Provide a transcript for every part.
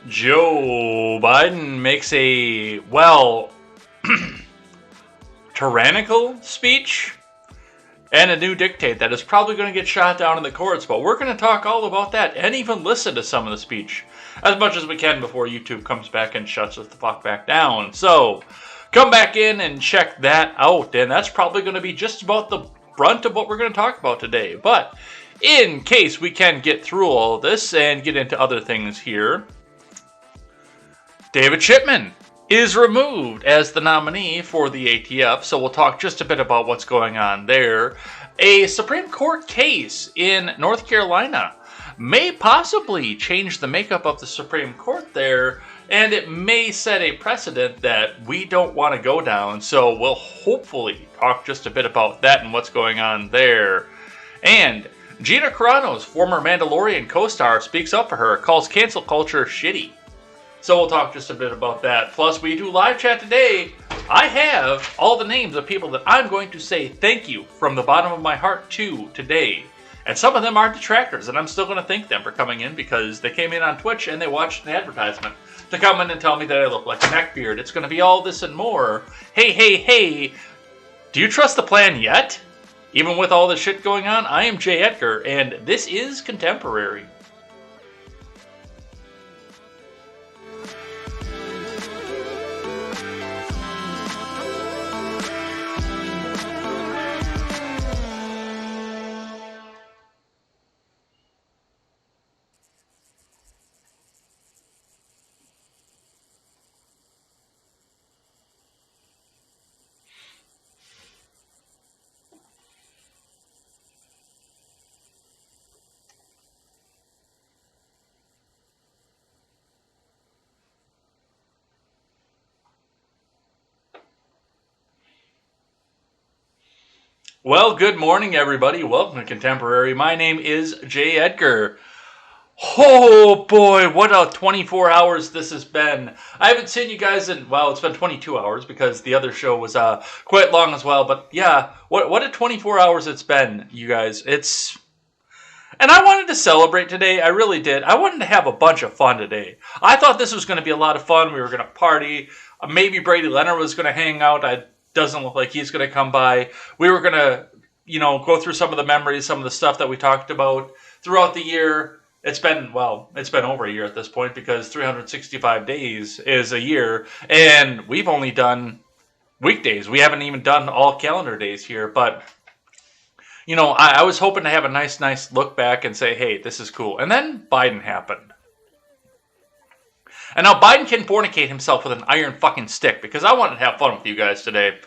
Joe Biden makes a, well, tyrannical speech and a new dictate that is probably going to get shot down in the courts. But we're going to talk all about that and even listen to some of the speech as much as we can before YouTube comes back and shuts us the fuck back down. So come back in and check that out. And that's probably going to be just about the brunt of what we're going to talk about today. But in case we can get through all of this and get into other things here, David Chipman is removed as the nominee for the ATF, so we'll talk just a bit about what's going on there. A Supreme Court case in North Carolina may possibly change the makeup of the Supreme Court there, and it may set a precedent that we don't want to go down, so we'll hopefully talk just a bit about that and what's going on there. And Gina Carano's former Mandalorian co-star speaks up for her, calls cancel culture shitty. So we'll talk just a bit about that. Plus, we do live chat today. I have all the names of people that I'm going to say thank you from the bottom of my heart to today. And some of them are detractors, and I'm still going to thank them for coming in because they came in on Twitch and they watched an advertisement to come in and tell me that I look like a neckbeard. It's going to be all this and more. Hey, do you trust the plan yet? Even with all this shit going on, I am Jay Edgar, and this is Contemporary. Well, good morning, everybody. Welcome to Contemporary. My name is Jay Edgar. Oh, boy, what a 24 hours this has been. I haven't seen you guys in, well, it's been 22 hours because the other show was quite long as well. But, yeah, what a 24 hours it's been, you guys. And I wanted to celebrate today. I really did. I wanted to have a bunch of fun today. I thought this was going to be a lot of fun. We were going to party. Maybe Brady Leonard was going to hang out. Doesn't look like he's going to come by. We were going to, go through some of the memories, some of the stuff that we talked about throughout the year. It's been over a year at this point because 365 days is a year, and we've only done weekdays. We haven't even done all calendar days here, but, I was hoping to have a nice look back and say, hey, this is cool. And then Biden happened. And now Biden can fornicate himself with an iron fucking stick because I wanted to have fun with you guys today.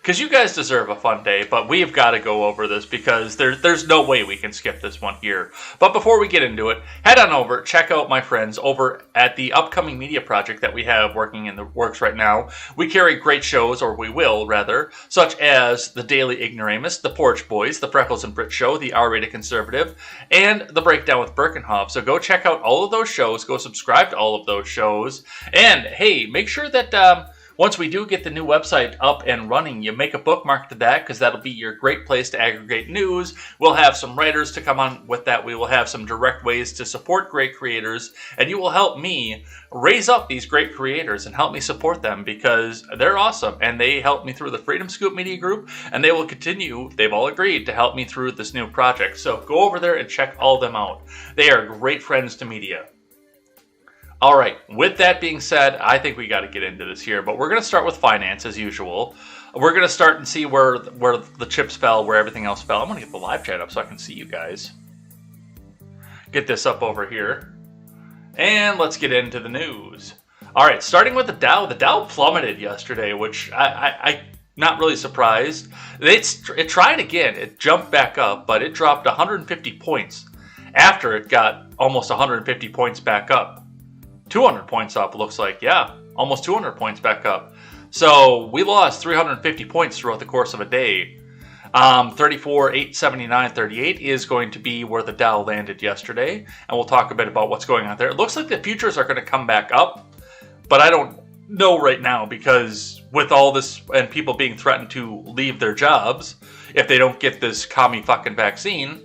Because you guys deserve a fun day, but we've got to go over this because there's no way we can skip this one here. But before we get into it, head on over, check out my friends over at the upcoming media project that we have working in the works right now. We carry great shows, or we will, rather, such as The Daily Ignoramus, The Porch Boys, The Freckles and Brit Show, The R-Rated Conservative, and The Breakdown with Birkenhoff. So go check out all of those shows, go subscribe to all of those shows, and hey, make sure that once we do get the new website up and running, you make a bookmark to that because that'll be your great place to aggregate news. We'll have some writers to come on with that. We will have some direct ways to support great creators, and you will help me raise up these great creators and help me support them because they're awesome, and they helped me through the Freedom Scoop Media Group, and they will continue. They've all agreed to help me through this new project. So go over there and check all of them out. They are great friends to media. All right, with that being said, I think we got to get into this here, but we're going to start with finance as usual. We're going to start and see where the chips fell, where everything else fell. I'm going to get the live chat up so I can see you guys. Get this up over here. And let's get into the news. All right, starting with the Dow. The Dow plummeted yesterday, which I'm not really surprised. It tried again. It jumped back up, but it dropped 150 points after it got almost 150 points back up. 200 points up, looks like. Yeah, almost 200 points back up. So we lost 350 points throughout the course of a day. 34,879.38 is going to be where the Dow landed yesterday. And we'll talk a bit about what's going on there. It looks like the futures are going to come back up. But I don't know right now because with all this and people being threatened to leave their jobs if they don't get this commie fucking vaccine,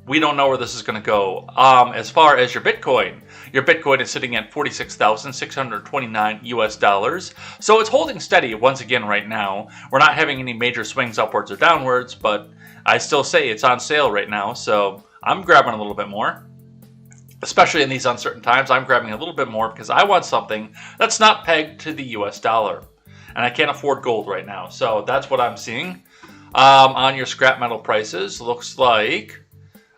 We don't know where this is going to go. As far as your Bitcoin is sitting at 46,629 US dollars. So it's holding steady once again right now. We're not having any major swings upwards or downwards, but I still say it's on sale right now. So I'm grabbing a little bit more. Especially in these uncertain times, I'm grabbing a little bit more because I want something that's not pegged to the US dollar. And I can't afford gold right now. So that's what I'm seeing. On your scrap metal prices, looks like...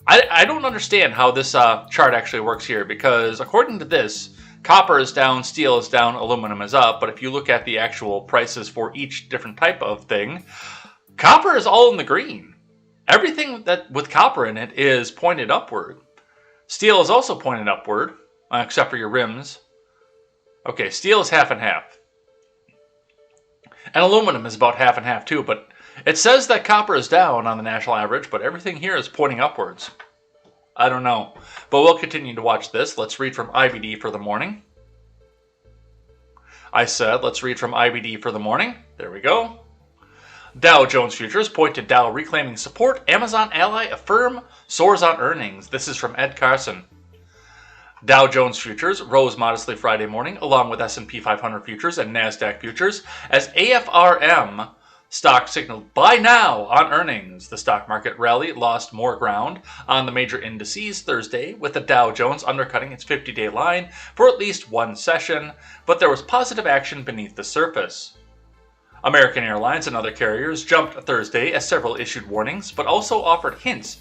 I don't understand how this chart actually works here, because according to this, copper is down, steel is down, aluminum is up. But if you look at the actual prices for each different type of thing, copper is all in the green. Everything that with copper in it is pointed upward. Steel is also pointed upward, except for your rims. Okay, steel is half and half. And aluminum is about half and half too, but it says that copper is down on the national average, but everything here is pointing upwards. I don't know. But we'll continue to watch this. Let's read from IBD for the morning. I said, let's read from IBD for the morning. There we go. Dow Jones Futures point to Dow reclaiming support. Amazon ally Affirm soars on earnings. This is from Ed Carson. Dow Jones Futures rose modestly Friday morning, along with S&P 500 Futures and NASDAQ Futures, as AFRM stock signaled buy now on earnings. The stock market rally lost more ground on the major indices Thursday, with the Dow Jones undercutting its 50-day line for at least one session, but there was positive action beneath the surface. American Airlines and other carriers jumped Thursday as several issued warnings, but also offered hints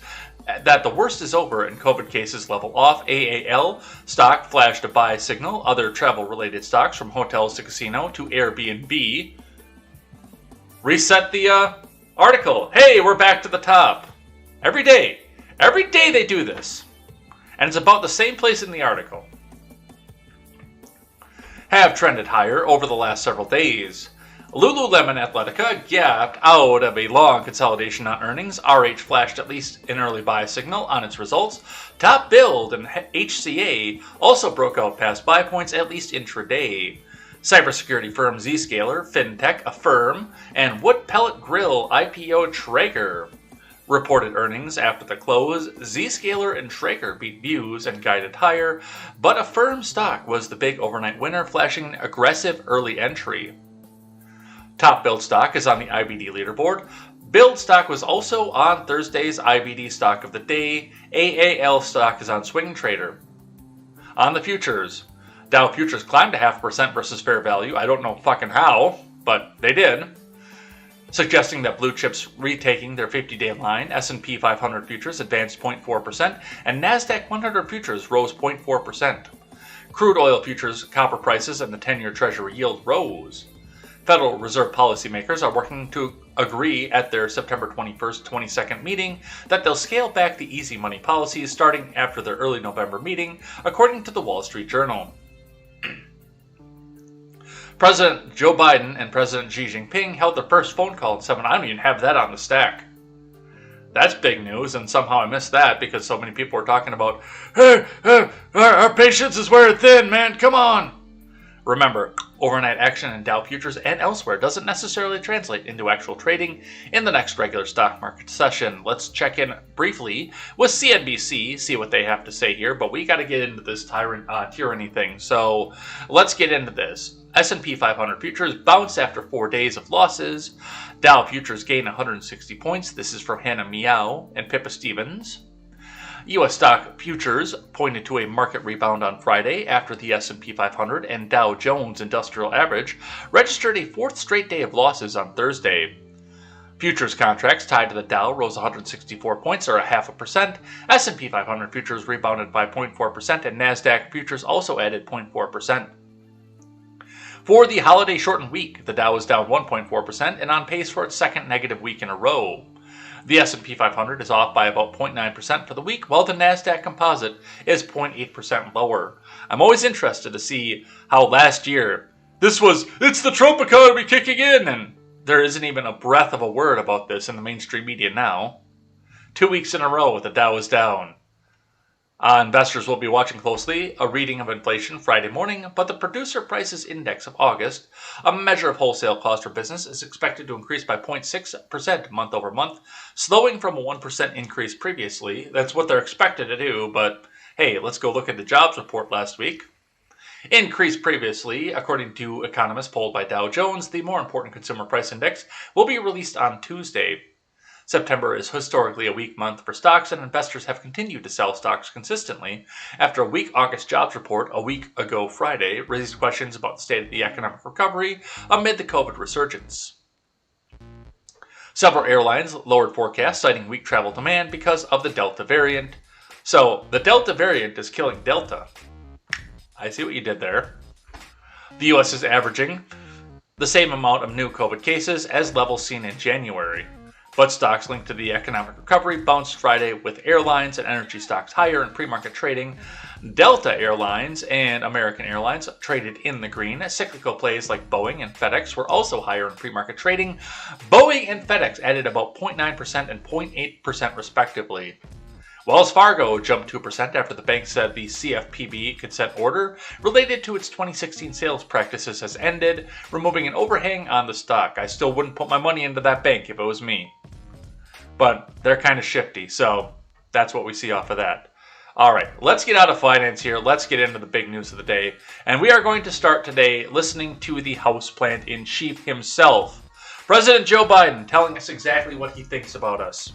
that the worst is over and COVID cases level off. AAL stock flashed a buy signal. Other travel-related stocks, from hotels to casino to Airbnb, reset the article. Hey, we're back to the top. Every day they do this. And it's about the same place in the article. Have trended higher over the last several days. Lululemon Athletica gapped out of a long consolidation on earnings. RH flashed at least an early buy signal on its results. Top Build and HCA also broke out past buy points, at least intraday. Cybersecurity firm Zscaler, FinTech Affirm, and wood pellet grill IPO Traeger reported earnings after the close. Zscaler and Traeger beat views and guided higher, but Affirm stock was the big overnight winner, flashing an aggressive early entry. Top Build stock is on the IBD leaderboard. Build stock was also on Thursday's IBD stock of the day. AAL stock is on Swing Trader. On the futures, Dow futures climbed 0.5% versus fair value. I don't know fucking how, but they did, suggesting that blue chips retaking their 50-day line. S&P 500 futures advanced 0.4%, and NASDAQ 100 futures rose 0.4%. Crude oil futures, copper prices, and the 10-year Treasury yield rose. Federal Reserve policymakers are working to agree at their September 21st, 22nd meeting that they'll scale back the easy money policies starting after their early November meeting, according to the Wall Street Journal. President Joe Biden and President Xi Jinping held their first phone call in 7. I don't even have that on the stack. That's big news, and somehow I missed that because so many people were talking about, hey, our patience is wearing thin, man, come on. Remember, overnight action in Dow futures and elsewhere doesn't necessarily translate into actual trading in the next regular stock market session. Let's check in briefly with CNBC, see what they have to say here, but we got to get into this tyranny thing. So let's get into this. S&P 500 futures bounce after 4 days of losses. Dow futures gain 160 points. This is from Hannah Meow and Pippa Stevens. U.S. stock futures pointed to a market rebound on Friday after the S&P 500 and Dow Jones Industrial Average registered a fourth straight day of losses on Thursday. Futures contracts tied to the Dow rose 164 points, or 0.5%. S&P 500 futures rebounded by 0.4%, and NASDAQ futures also added 0.4%. For the holiday shortened week, the Dow was down 1.4% and on pace for its second negative week in a row. The S&P 500 is off by about 0.9% for the week, while the NASDAQ composite is 0.8% lower. I'm always interested to see how last year, it's the Trump economy kicking in, and there isn't even a breath of a word about this in the mainstream media now. 2 weeks in a row, the Dow is down. Investors will be watching closely a reading of inflation Friday morning, but the Producer Prices Index of August, a measure of wholesale cost for business, is expected to increase by 0.6% month over month, slowing from a 1% increase previously. That's what they're expected to do, but hey, let's go look at the jobs report last week. Increased previously, according to economists polled by Dow Jones, the more important consumer price index will be released on Tuesday. September is historically a weak month for stocks, and investors have continued to sell stocks consistently after a weak August jobs report a week ago Friday raised questions about the state of the economic recovery amid the COVID resurgence. Several airlines lowered forecasts, citing weak travel demand because of the Delta variant. So, the Delta variant is killing Delta. I see what you did there. The U.S. is averaging the same amount of new COVID cases as levels seen in January. But stocks linked to the economic recovery bounced Friday with airlines and energy stocks higher in pre-market trading. Delta Airlines and American Airlines traded in the green. Cyclical plays like Boeing and FedEx were also higher in pre-market trading. Boeing and FedEx added about 0.9% and 0.8% respectively. Wells Fargo jumped 2% after the bank said the CFPB consent order related to its 2016 sales practices has ended, removing an overhang on the stock. I still wouldn't put my money into that bank if it was me. But they're kind of shifty, so that's what we see off of that. All right, let's get out of finance here. Let's get into the big news of the day. And we are going to start today listening to the House Plant-in-Chief himself, President Joe Biden, telling us exactly what he thinks about us.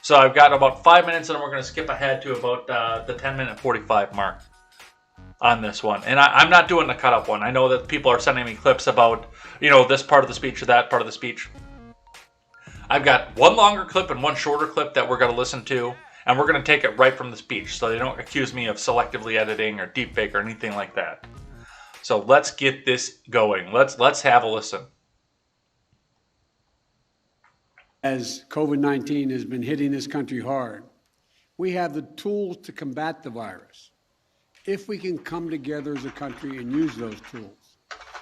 So I've got about 5 minutes, and then we're going to skip ahead to about the 10-minute 45 mark on this one. And I'm not doing the cut-up one. I know that people are sending me clips about, this part of the speech or that part of the speech. I've got one longer clip and one shorter clip that we're going to listen to, and we're going to take it right from the speech, so they don't accuse me of selectively editing or deepfake or anything like that. So let's get this going. Let's have a listen. As COVID-19 has been hitting this country hard, we have the tools to combat the virus if we can come together as a country and use those tools.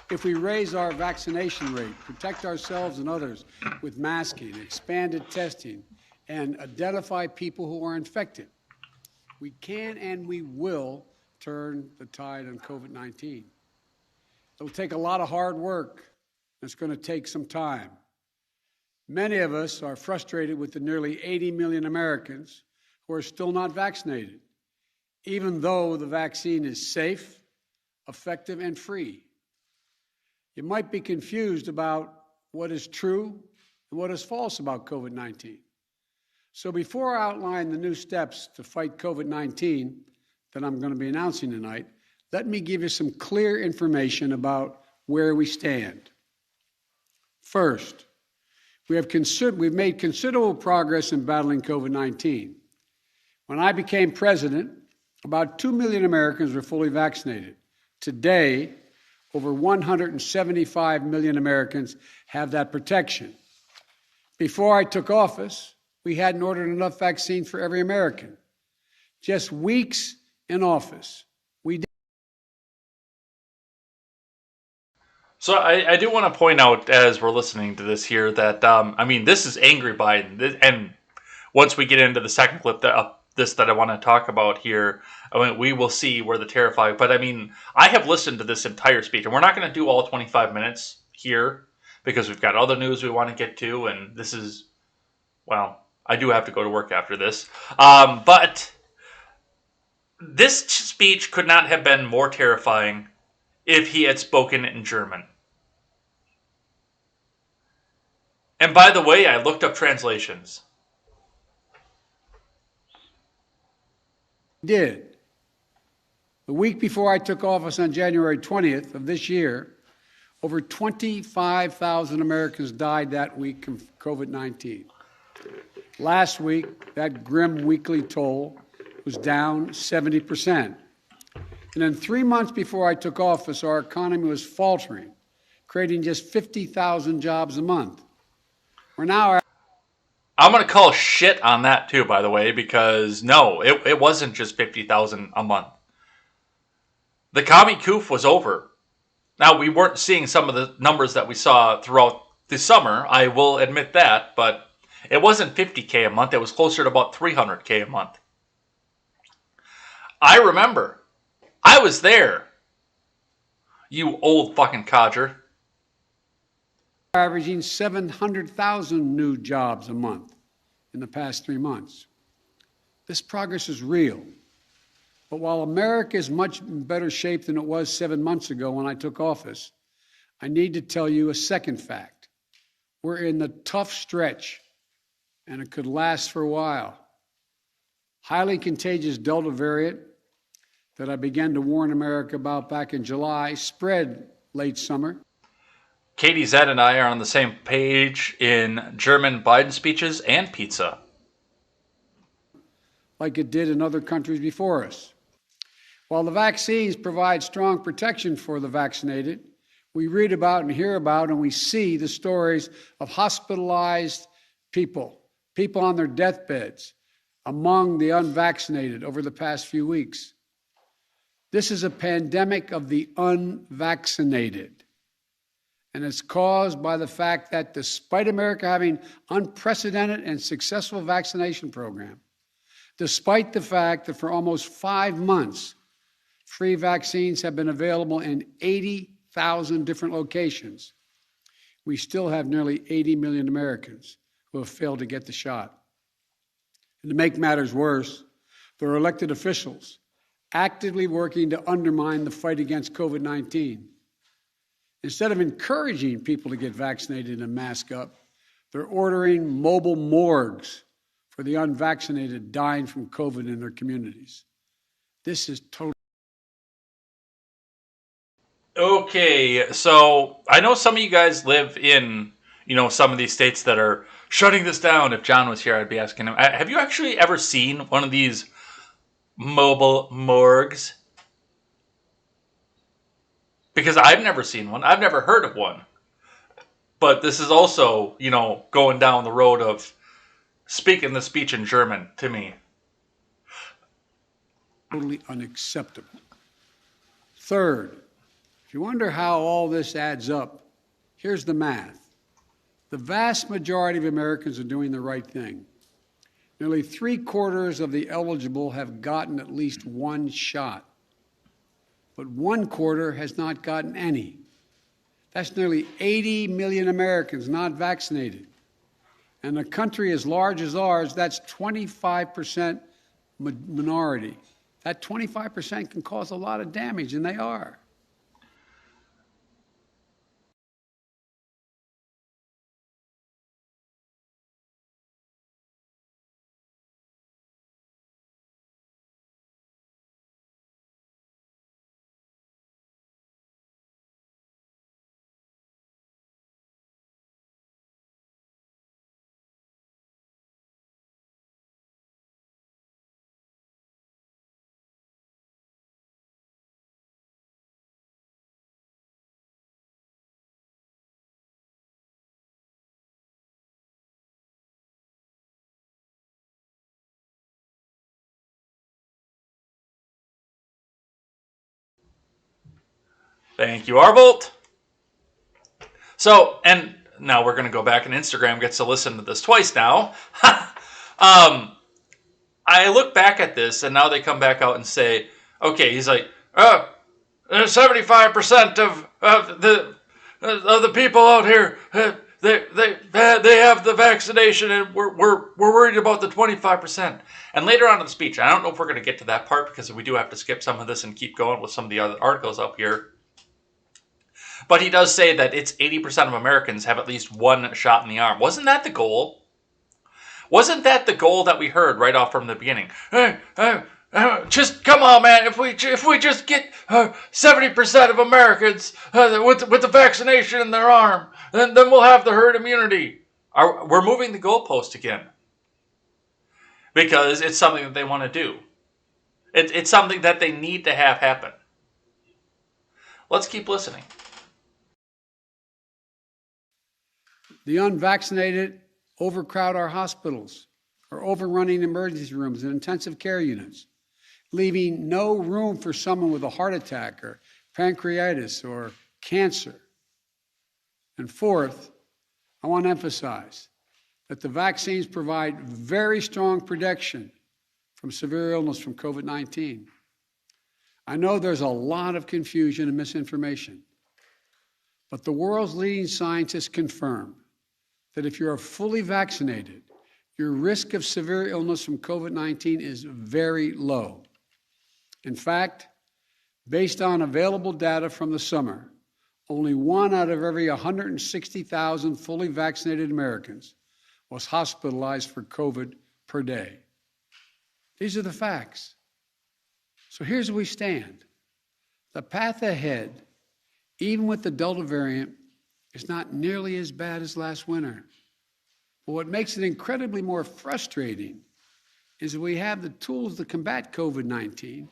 If we raise our vaccination rate, protect ourselves and others with masking, expanded testing, and identify people who are infected, we can and we will turn the tide on COVID-19. It'll take a lot of hard work. It's going to take some time. Many of us are frustrated with the nearly 80 million Americans who are still not vaccinated, even though the vaccine is safe, effective, and free. You might be confused about what is true and what is false about COVID-19. So before I outline the new steps to fight COVID-19 that I'm going to be announcing tonight, let me give you some clear information about where we stand. First, we've made considerable progress in battling COVID-19. When I became president, about 2 million Americans were fully vaccinated. Today, over 175 million Americans have that protection. Before I took office, we hadn't ordered enough vaccine for every American. Just weeks in office, we did. So I do want to point out as we're listening to this here that, this is angry Biden. And once we get into the second clip that I want to talk about here, we will see where the terrifying. But I have listened to this entire speech, and we're not going to do all 25 minutes here because we've got other news we want to get to, and this is, I do have to go to work after this. But this speech could not have been more terrifying if he had spoken in German. And by the way, I looked up translations. Did. The week before I took office on January 20th of this year, over 25,000 Americans died that week from COVID-19. Last week, that grim weekly toll was down 70%. And then 3 months before I took office, our economy was faltering, creating just 50,000 jobs a month. We're now... I'm going to call shit on that too, by the way, because no, it wasn't just 50,000 a month. The commie coof was over. Now, we weren't seeing some of the numbers that we saw throughout the summer, I will admit that, but it wasn't 50K a month, it was closer to about 300K a month. I remember. I was there. You old fucking codger. Averaging 700,000 new jobs a month in the past 3 months. This progress is real. But while America is much in better shape than it was 7 months ago when I took office, I need to tell you a second fact. We're in the tough stretch, and it could last for a while. Highly contagious Delta variant that I began to warn America about back in July spread late summer. Katie Zed and I are on the same page in German Biden speeches and pizza. Like it did in other countries before us. While the vaccines provide strong protection for the vaccinated, we read about and hear about and we see the stories of hospitalized people on their deathbeds among the unvaccinated over the past few weeks. This is a pandemic of the unvaccinated. And it's caused by the fact that despite America having unprecedented and successful vaccination program, despite the fact that for almost 5 months, free vaccines have been available in 80,000 different locations, we still have nearly 80 million Americans who have failed to get the shot. And to make matters worse, there are elected officials actively working to undermine the fight against COVID-19. Instead of encouraging people to get vaccinated and mask up, they're ordering mobile morgues for the unvaccinated dying from COVID in their communities. This is totally... Okay, so I know some of you guys live in, some of these states that are shutting this down. If John was here, I'd be asking him, have you actually ever seen one of these mobile morgues? Because I've never seen one. I've never heard of one. But this is also, going down the road of speaking the speech in German to me. Totally unacceptable. Third, if you wonder how all this adds up, here's the math. The vast majority of Americans are doing the right thing. Nearly 3/4 of the eligible have gotten at least one shot, but 1/4 has not gotten any. That's nearly 80 million Americans not vaccinated. And a country as large as ours, that's 25% minority. That 25% can cause a lot of damage, and they are. Thank you, Arvolt. So, and now we're going to go back, and Instagram gets to listen to this twice now. I look back at this, and now they come back out and say, okay, he's like, 75% of the people out here, they have the vaccination, and we're worried about the 25%. And later on in the speech, I don't know if we're going to get to that part because we do have to skip some of this and keep going with some of the other articles up here. But he does say that it's 80% of Americans have at least one shot in the arm. Wasn't that the goal? Wasn't that the goal that we heard right off from the beginning? Just come on, man! If we just get 70% of Americans with the vaccination in their arm, then we'll have the herd immunity. We're moving the goalpost again because it's something that they want to do. It's something that they need to have happen. Let's keep listening. The unvaccinated overcrowd our hospitals, are overrunning emergency rooms and intensive care units, leaving no room for someone with a heart attack or pancreatitis or cancer. And fourth, I want to emphasize that the vaccines provide very strong protection from severe illness from COVID-19. I know there's a lot of confusion and misinformation, but the world's leading scientists confirm that if you are fully vaccinated, your risk of severe illness from COVID-19 is very low. In fact, based on available data from the summer, only 1 out of every 160,000 fully vaccinated Americans was hospitalized for COVID per day. These are the facts. So here's where we stand. The path ahead, even with the Delta variant, is not nearly as bad as last winter. But what makes it incredibly more frustrating is that we have the tools to combat COVID-19,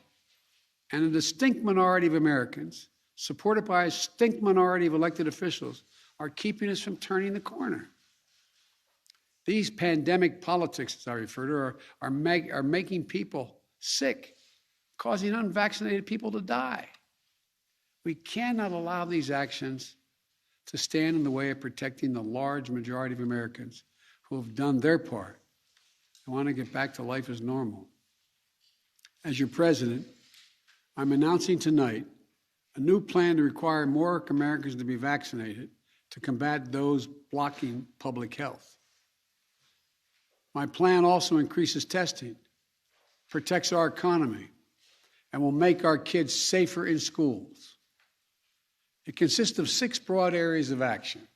and a distinct minority of Americans, supported by a distinct minority of elected officials, are keeping us from turning the corner. These pandemic politics, as I refer to, are making people sick, causing unvaccinated people to die. We cannot allow these actions to stand in the way of protecting the large majority of Americans who have done their part and want to get back to life as normal. As your president, I'm announcing tonight a new plan to require more Americans to be vaccinated to combat those blocking public health. My plan also increases testing, protects our economy, and will make our kids safer in schools. It consists of 6 broad areas of action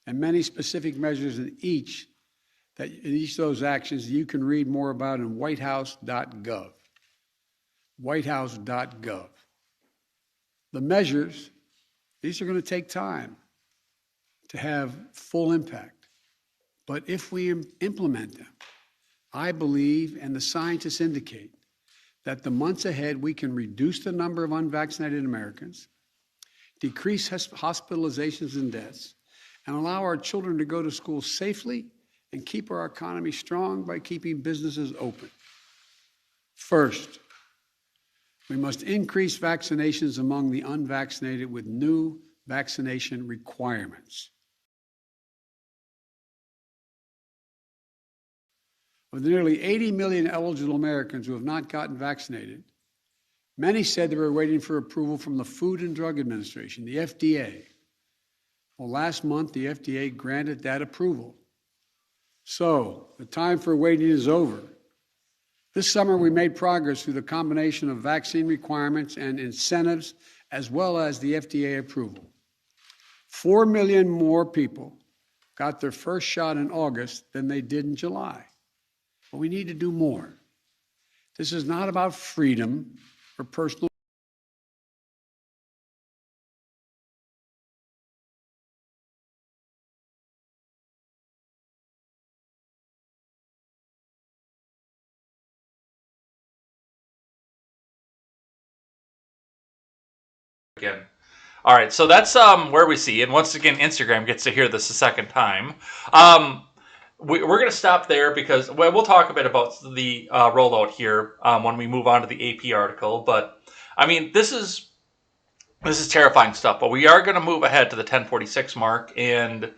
and many specific measures in each of those actions that you can read more about in whitehouse.gov. Whitehouse.gov. The measures, these are going to take time to have full impact. But if we implement them, I believe, and the scientists indicate, that the months ahead we can reduce the number of unvaccinated Americans, decrease hospitalizations and deaths, and allow our children to go to school safely and keep our economy strong by keeping businesses open. First, we must increase vaccinations among the unvaccinated with new vaccination requirements. Of the nearly 80 million eligible Americans who have not gotten vaccinated, many said they were waiting for approval from the Food and Drug Administration, the FDA. Well, last month, the FDA granted that approval. So, the time for waiting is over. This summer, we made progress through the combination of vaccine requirements and incentives, as well as the FDA approval. 4 million more people got their first shot in August than they did in July. But we need to do more. This is not about freedom or personal. Again. All right, so that's where we see, and once again, Instagram gets to hear this a second time. We're going to stop there because we'll talk a bit about the rollout here when we move on to the AP article. But I mean, this is terrifying stuff. But we are going to move ahead to the 1046 mark and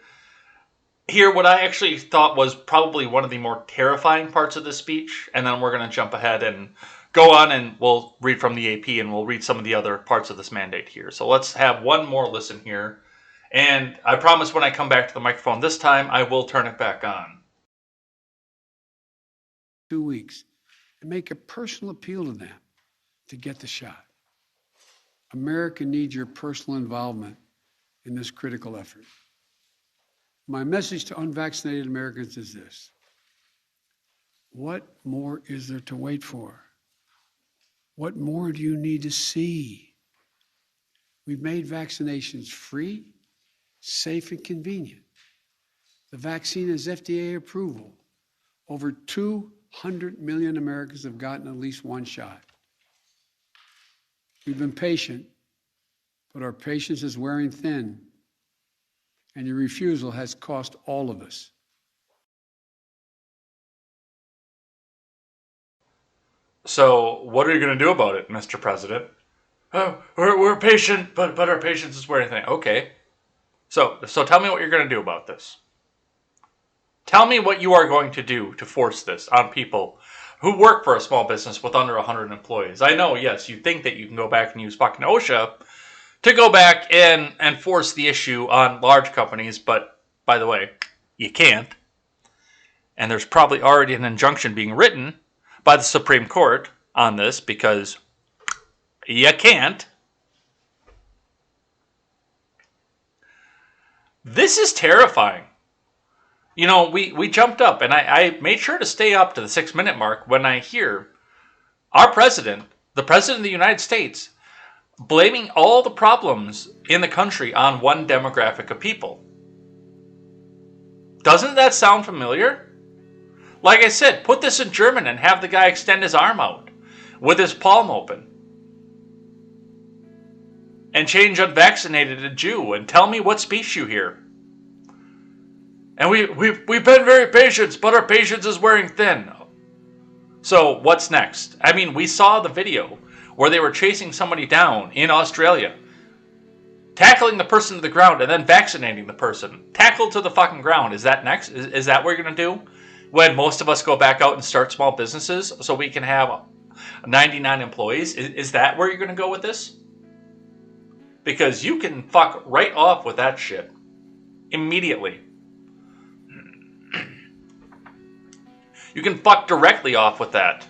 hear what I actually thought was probably one of the more terrifying parts of this speech, and then we're going to jump ahead and go on and we'll read from the AP and we'll read some of the other parts of this mandate here. So let's have one more listen here. And I promise when I come back to the microphone this time, I will turn it back on. 2 weeks and make a personal appeal to them to get the shot. America needs your personal involvement in this critical effort. My message to unvaccinated Americans is this: what more is there to wait for? What more do you need to see? We've made vaccinations free, safe, and convenient. The vaccine has FDA approval. Over 200 million Americans have gotten at least one shot. We've been patient, but our patience is wearing thin, and your refusal has cost all of us. So, what are you going to do about it, Mr. President? Oh, we're patient, but our patience is wearing thin. Okay. So tell me what you're going to do about this. Tell me what you are going to do to force this on people who work for a small business with under 100 employees. I know, yes, you think that you can go back and use fucking OSHA to go back and enforce the issue on large companies, but by the way, you can't. And there's probably already an injunction being written by the Supreme Court on this because you can't. This is terrifying. You know, we jumped up, and I made sure to stay up to the 6-minute mark when I hear our president, the president of the United States, blaming all the problems in the country on one demographic of people. Doesn't that sound familiar? Like I said, put this in German and have the guy extend his arm out with his palm open. And change unvaccinated to Jew and tell me what speech you hear. And we've been very patient, but our patience is wearing thin. So what's next? I mean, we saw the video where they were chasing somebody down in Australia, tackling the person to the ground and then vaccinating the person. Tackled to the fucking ground. Is that next? Is that what you're going to do? When most of us go back out and start small businesses so we can have 99 employees? Is that where you're going to go with this? Because you can fuck right off with that shit. Immediately. You can fuck directly off with that.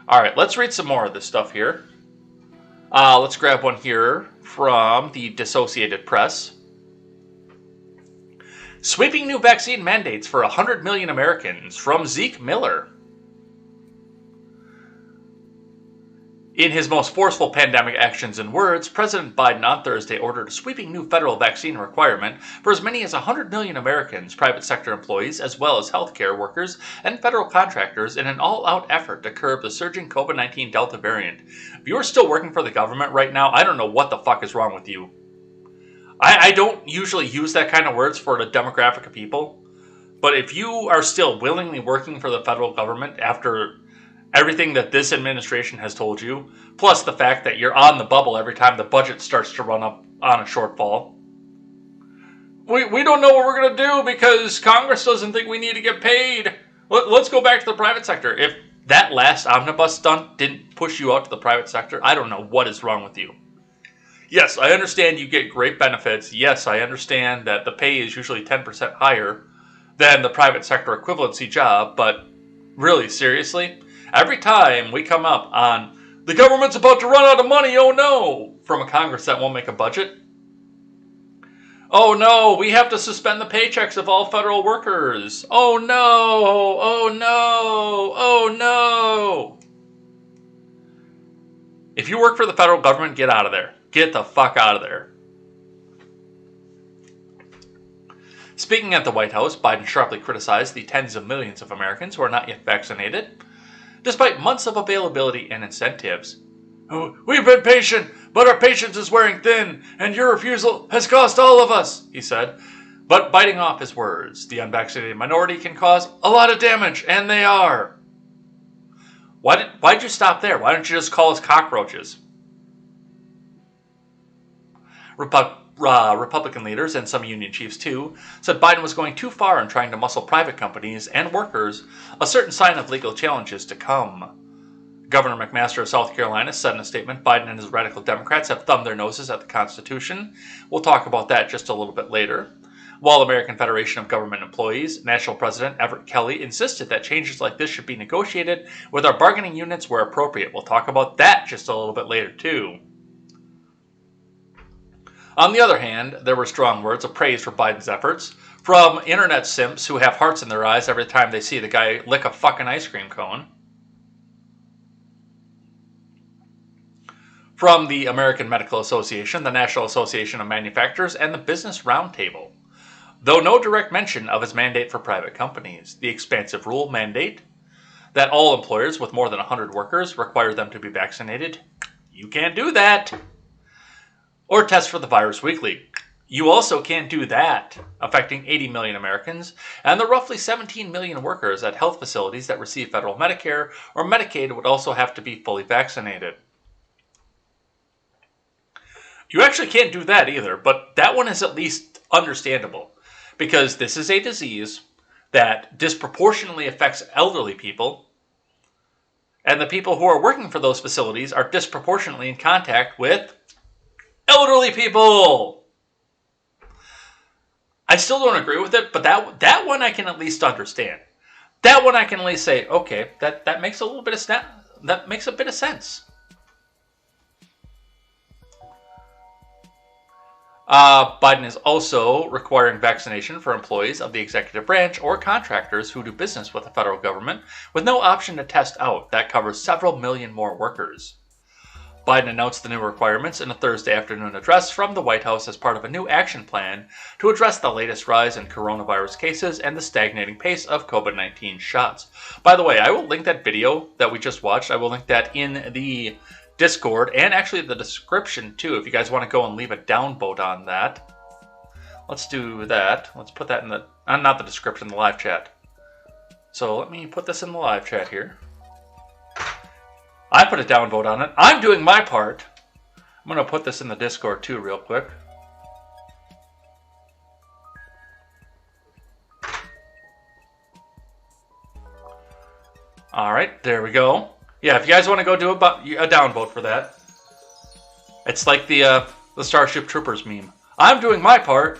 Alright, let's read some more of this stuff here. Let's grab one here from the Dissociated Press. Sweeping new vaccine mandates for 100 million Americans from Zeke Miller. In his most forceful pandemic actions and words, President Biden on Thursday ordered a sweeping new federal vaccine requirement for as many as 100 million Americans, private sector employees, as well as healthcare workers and federal contractors in an all-out effort to curb the surging COVID-19 Delta variant. If you are still working for the government right now, I don't know what the fuck is wrong with you. I don't usually use that kind of words for the demographic of people, but if you are still willingly working for the federal government after everything that this administration has told you, plus the fact that you're on the bubble every time the budget starts to run up on a shortfall. We don't know what we're going to do because Congress doesn't think we need to get paid. Let's go back to the private sector. If that last omnibus stunt didn't push you out to the private sector, I don't know what is wrong with you. Yes, I understand you get great benefits. Yes, I understand that the pay is usually 10% higher than the private sector equivalency job, but really, seriously? Every time we come up on, the government's about to run out of money, oh no, from a Congress that won't make a budget. Oh no, we have to suspend the paychecks of all federal workers. Oh no, oh no, oh no. If you work for the federal government, get out of there. Get the fuck out of there. Speaking at the White House, Biden sharply criticized the tens of millions of Americans who are not yet vaccinated. Despite months of availability and incentives. Oh, we've been patient, but our patience is wearing thin, and your refusal has cost all of us, he said. But biting off his words, the unvaccinated minority can cause a lot of damage, and they are. Why'd you stop there? Why don't you just call us cockroaches? Republican leaders, and some union chiefs too, said Biden was going too far in trying to muscle private companies and workers, a certain sign of legal challenges to come. Governor McMaster of South Carolina said in a statement, Biden and his radical Democrats have thumbed their noses at the Constitution. We'll talk about that just a little bit later. While American Federation of Government Employees, National President Everett Kelly insisted that changes like this should be negotiated with our bargaining units where appropriate. We'll talk about that just a little bit later too. On the other hand, there were strong words of praise for Biden's efforts from internet simps who have hearts in their eyes every time they see the guy lick a fucking ice cream cone. From the American Medical Association, the National Association of Manufacturers, and the Business Roundtable. Though no direct mention of his mandate for private companies, the expansive rule mandate that all employers with more than 100 workers require them to be vaccinated. You can't do that. Or test for the virus weekly. You also can't do that, affecting 80 million Americans and the roughly 17 million workers at health facilities that receive federal Medicare or Medicaid would also have to be fully vaccinated. You actually can't do that either, but that one is at least understandable because this is a disease that disproportionately affects elderly people, and the people who are working for those facilities are disproportionately in contact with elderly people. I still don't agree with it, but that one I can at least understand. That one I can at least say, okay, that makes a little bit of that makes a bit of sense. Biden is also requiring vaccination for employees of the executive branch or contractors who do business with the federal government with no option to test out. That covers several million more workers. Biden announced the new requirements in a Thursday afternoon address from the White House as part of a new action plan to address the latest rise in coronavirus cases and the stagnating pace of COVID-19 shots. By the way, I will link that video that we just watched. I will link that in the Discord and actually the description too, if you guys want to go and leave a downvote on that. Let's do that. Let's put that in the, not the description, the live chat. So let me put this in the live chat here. I put a downvote on it. I'm doing my part. I'm going to put this in the Discord too real quick. All right, there we go. Yeah, if you guys want to go do a downvote for that. It's like the Starship Troopers meme. I'm doing my part.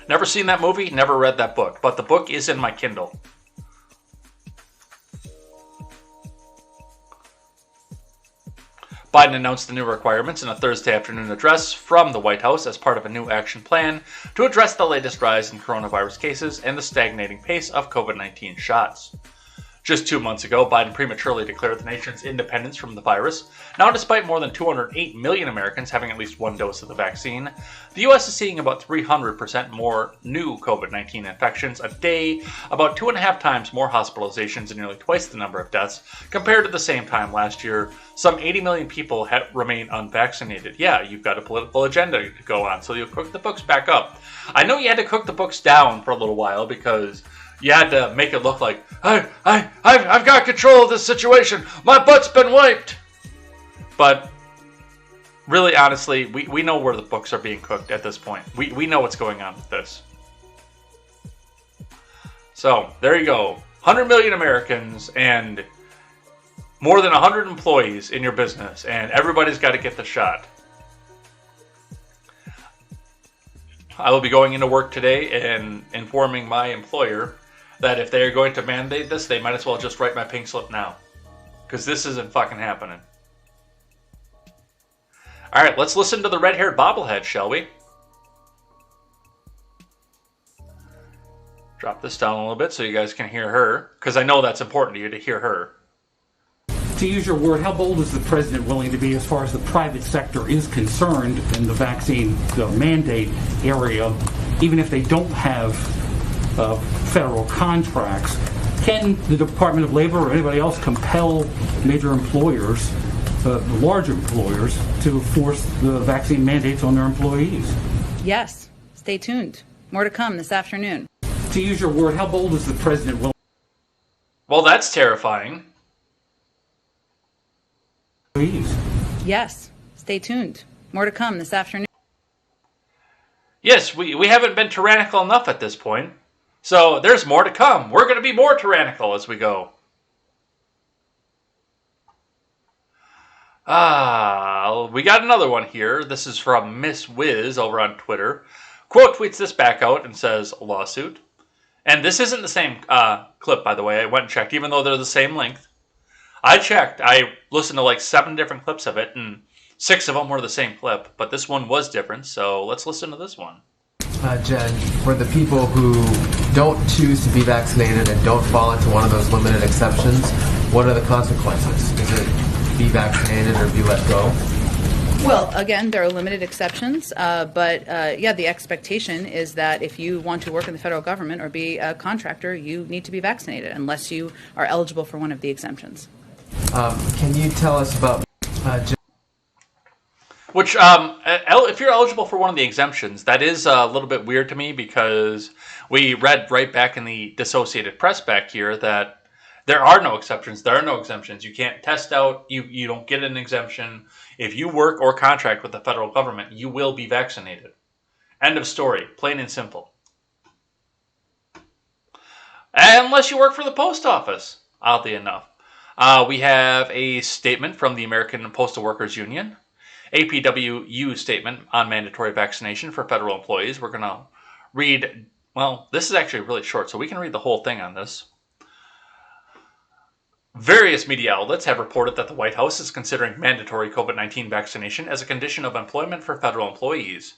Never seen that movie, never read that book, but the book is in my Kindle. Biden announced the new requirements in a Thursday afternoon address from the White House as part of a new action plan to address the latest rise in coronavirus cases and the stagnating pace of COVID-19 shots. Just 2 months ago, Biden prematurely declared the nation's independence from the virus. Now, despite more than 208 million Americans having at least one dose of the vaccine, the U.S. is seeing about 300% more new COVID-19 infections a day, about 2.5 times more hospitalizations, and nearly twice the number of deaths compared to the same time last year. Some 80 million people remain unvaccinated. Yeah, you've got a political agenda to go on, so you'll cook the books back up. I know you had to cook the books down for a little while because you had to make it look like, I've got control of this situation. My butt's been wiped. But really, honestly, we know where the books are being cooked at this point. We know what's going on with this. So, there you go. 100 million Americans and more than 100 employees in your business. And everybody's got to get the shot. I will be going into work today and informing my employer that if they're going to mandate this, they might as well just write my pink slip now. Because this isn't fucking happening. Alright, let's listen to the red-haired bobblehead, shall we? Drop this down a little bit so you guys can hear her. Because I know that's important to you to hear her. To use your word, how bold is the president willing to be as far as the private sector is concerned in the vaccine mandate area, even if they don't have federal contracts? Can the Department of Labor or anybody else compel major employers, the large employers, to force the vaccine mandates on their employees? Yes. Stay tuned. More to come this afternoon. To use your word, how bold is the president willing? Well, that's terrifying. Yes. Stay tuned. More to come this afternoon. Yes, we haven't been tyrannical enough at this point. So there's more to come. We're going to be more tyrannical as we go. We got another one here. This is from Miss Wiz over on Twitter. Quote tweets this back out and says, lawsuit. And this isn't the same clip, by the way. I went and checked, even though they're the same length. I checked. I listened to like 7 different clips of it, and 6 of them were the same clip. But this one was different, so let's listen to this one. Jen, for the people who don't choose to be vaccinated and don't fall into one of those limited exceptions, what are the consequences? Is it be vaccinated or be let go? Well, again, there are limited exceptions, but the expectation is that if you want to work in the federal government or be a contractor, you need to be vaccinated unless you are eligible for one of the exemptions. Can you tell us about Jen? Which, if you're eligible for one of the exemptions, that is a little bit weird to me because we read right back in the Dissociated Press back here that there are no exceptions. There are no exemptions. You can't test out. You don't get an exemption. If you work or contract with the federal government, you will be vaccinated. End of story. Plain and simple. unless you work for the post office, oddly enough. We have a statement from the American Postal Workers Union, APWU statement on mandatory vaccination for federal employees. We're going to read, well, this is actually really short, so we can read the whole thing on this. Various media outlets have reported that the White House is considering mandatory COVID-19 vaccination as a condition of employment for federal employees.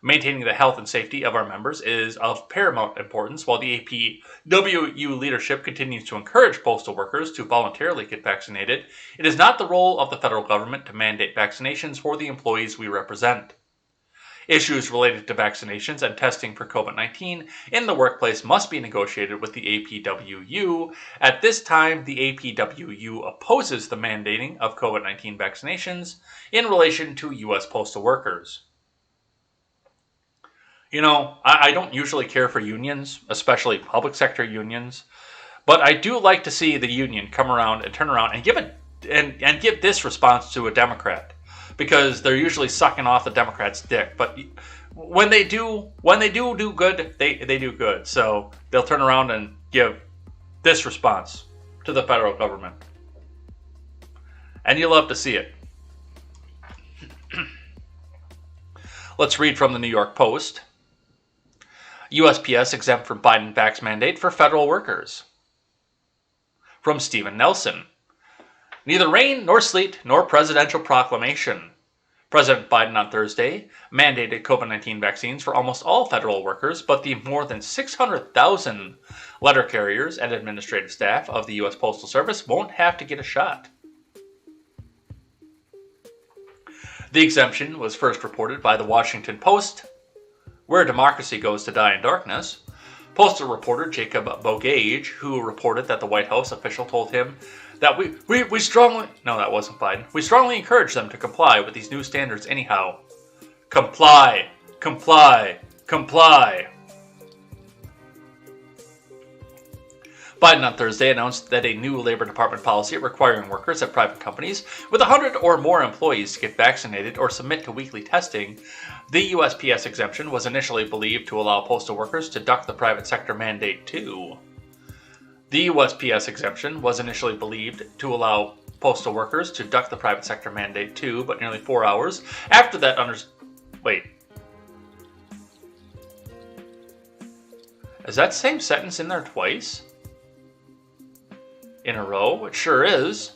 Maintaining the health and safety of our members is of paramount importance, while the APWU leadership continues to encourage postal workers to voluntarily get vaccinated. It is not the role of the federal government to mandate vaccinations for the employees we represent. Issues related to vaccinations and testing for COVID-19 in the workplace must be negotiated with the APWU. At this time, the APWU opposes the mandating of COVID-19 vaccinations in relation to U.S. postal workers. You know, I don't usually care for unions, especially public sector unions, but I do like to see the union come around and turn around and give this response to a Democrat, because they're usually sucking off the Democrats' dick. But when they do good, they do good. So they'll turn around and give this response to the federal government, and you love to see it. Let's read from the New York Post. USPS exempt from Biden vax mandate for federal workers. From Stephen Nelson. Neither rain nor sleet nor presidential proclamation. President Biden on Thursday mandated COVID-19 vaccines for almost all federal workers, but the more than 600,000 letter carriers and administrative staff of the U.S. Postal Service won't have to get a shot. The exemption was first reported by the Washington Post, where democracy goes to die in darkness. Postal reporter Jacob Bogage, who reported that the White House official told him that we strongly... No, that wasn't Biden. We strongly encourage them to comply with these new standards anyhow. Comply. Comply. Comply. Biden on Thursday announced that a new Labor Department policy requiring workers at private companies with 100 or more employees to get vaccinated or submit to weekly testing. The USPS exemption was initially believed to allow postal workers to duck the private sector mandate too. The USPS exemption was initially believed to allow postal workers to duck the private sector mandate too, but nearly 4 hours after that Wait. Is that same sentence in there twice? In a row? It sure is.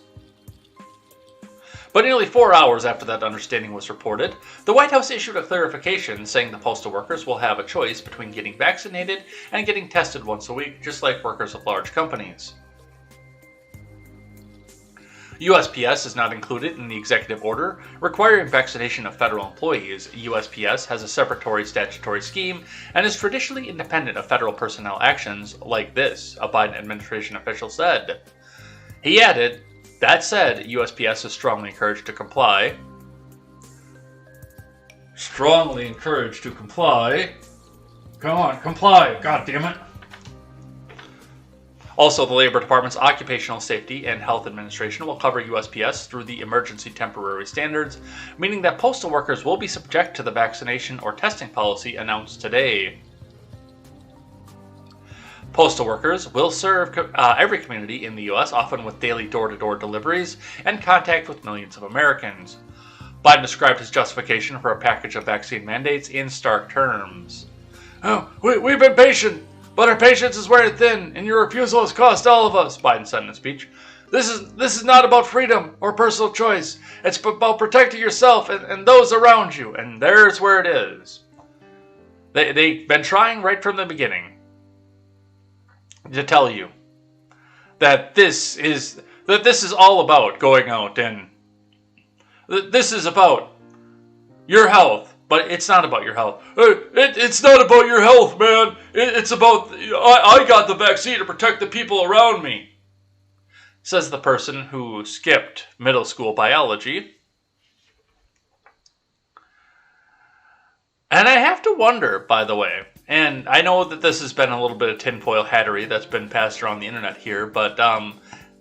But nearly 4 hours after that understanding was reported, the White House issued a clarification saying the postal workers will have a choice between getting vaccinated and getting tested once a week, just like workers of large companies. USPS is not included in the executive order requiring vaccination of federal employees. USPS has a separatory statutory scheme and is traditionally independent of federal personnel actions like this, a Biden administration official said. He added, that said, USPS is strongly encouraged to comply. Strongly encouraged to comply. Come on, comply, god damn it. Also, the Labor Department's Occupational Safety and Health Administration will cover USPS through the Emergency Temporary Standards, meaning that postal workers will be subject to the vaccination or testing policy announced today. Postal workers will serve every community in the U.S., often with daily door-to-door deliveries and contact with millions of Americans. Biden described his justification for a package of vaccine mandates in stark terms. Oh, we've been patient, but our patience is wearing thin, and your refusal has cost all of us, Biden said in a speech. This is not about freedom or personal choice. It's about protecting yourself and those around you, and there's where it is. They've been trying right from the beginning to tell you that this is all about going out, and this is about your health, but it's not about your health. It's not about your health, man. It's about I got the vaccine to protect the people around me, says the person who skipped middle school biology. And I have to wonder, by the way, and I know that this has been a little bit of tinfoil hattery that's been passed around the internet here, but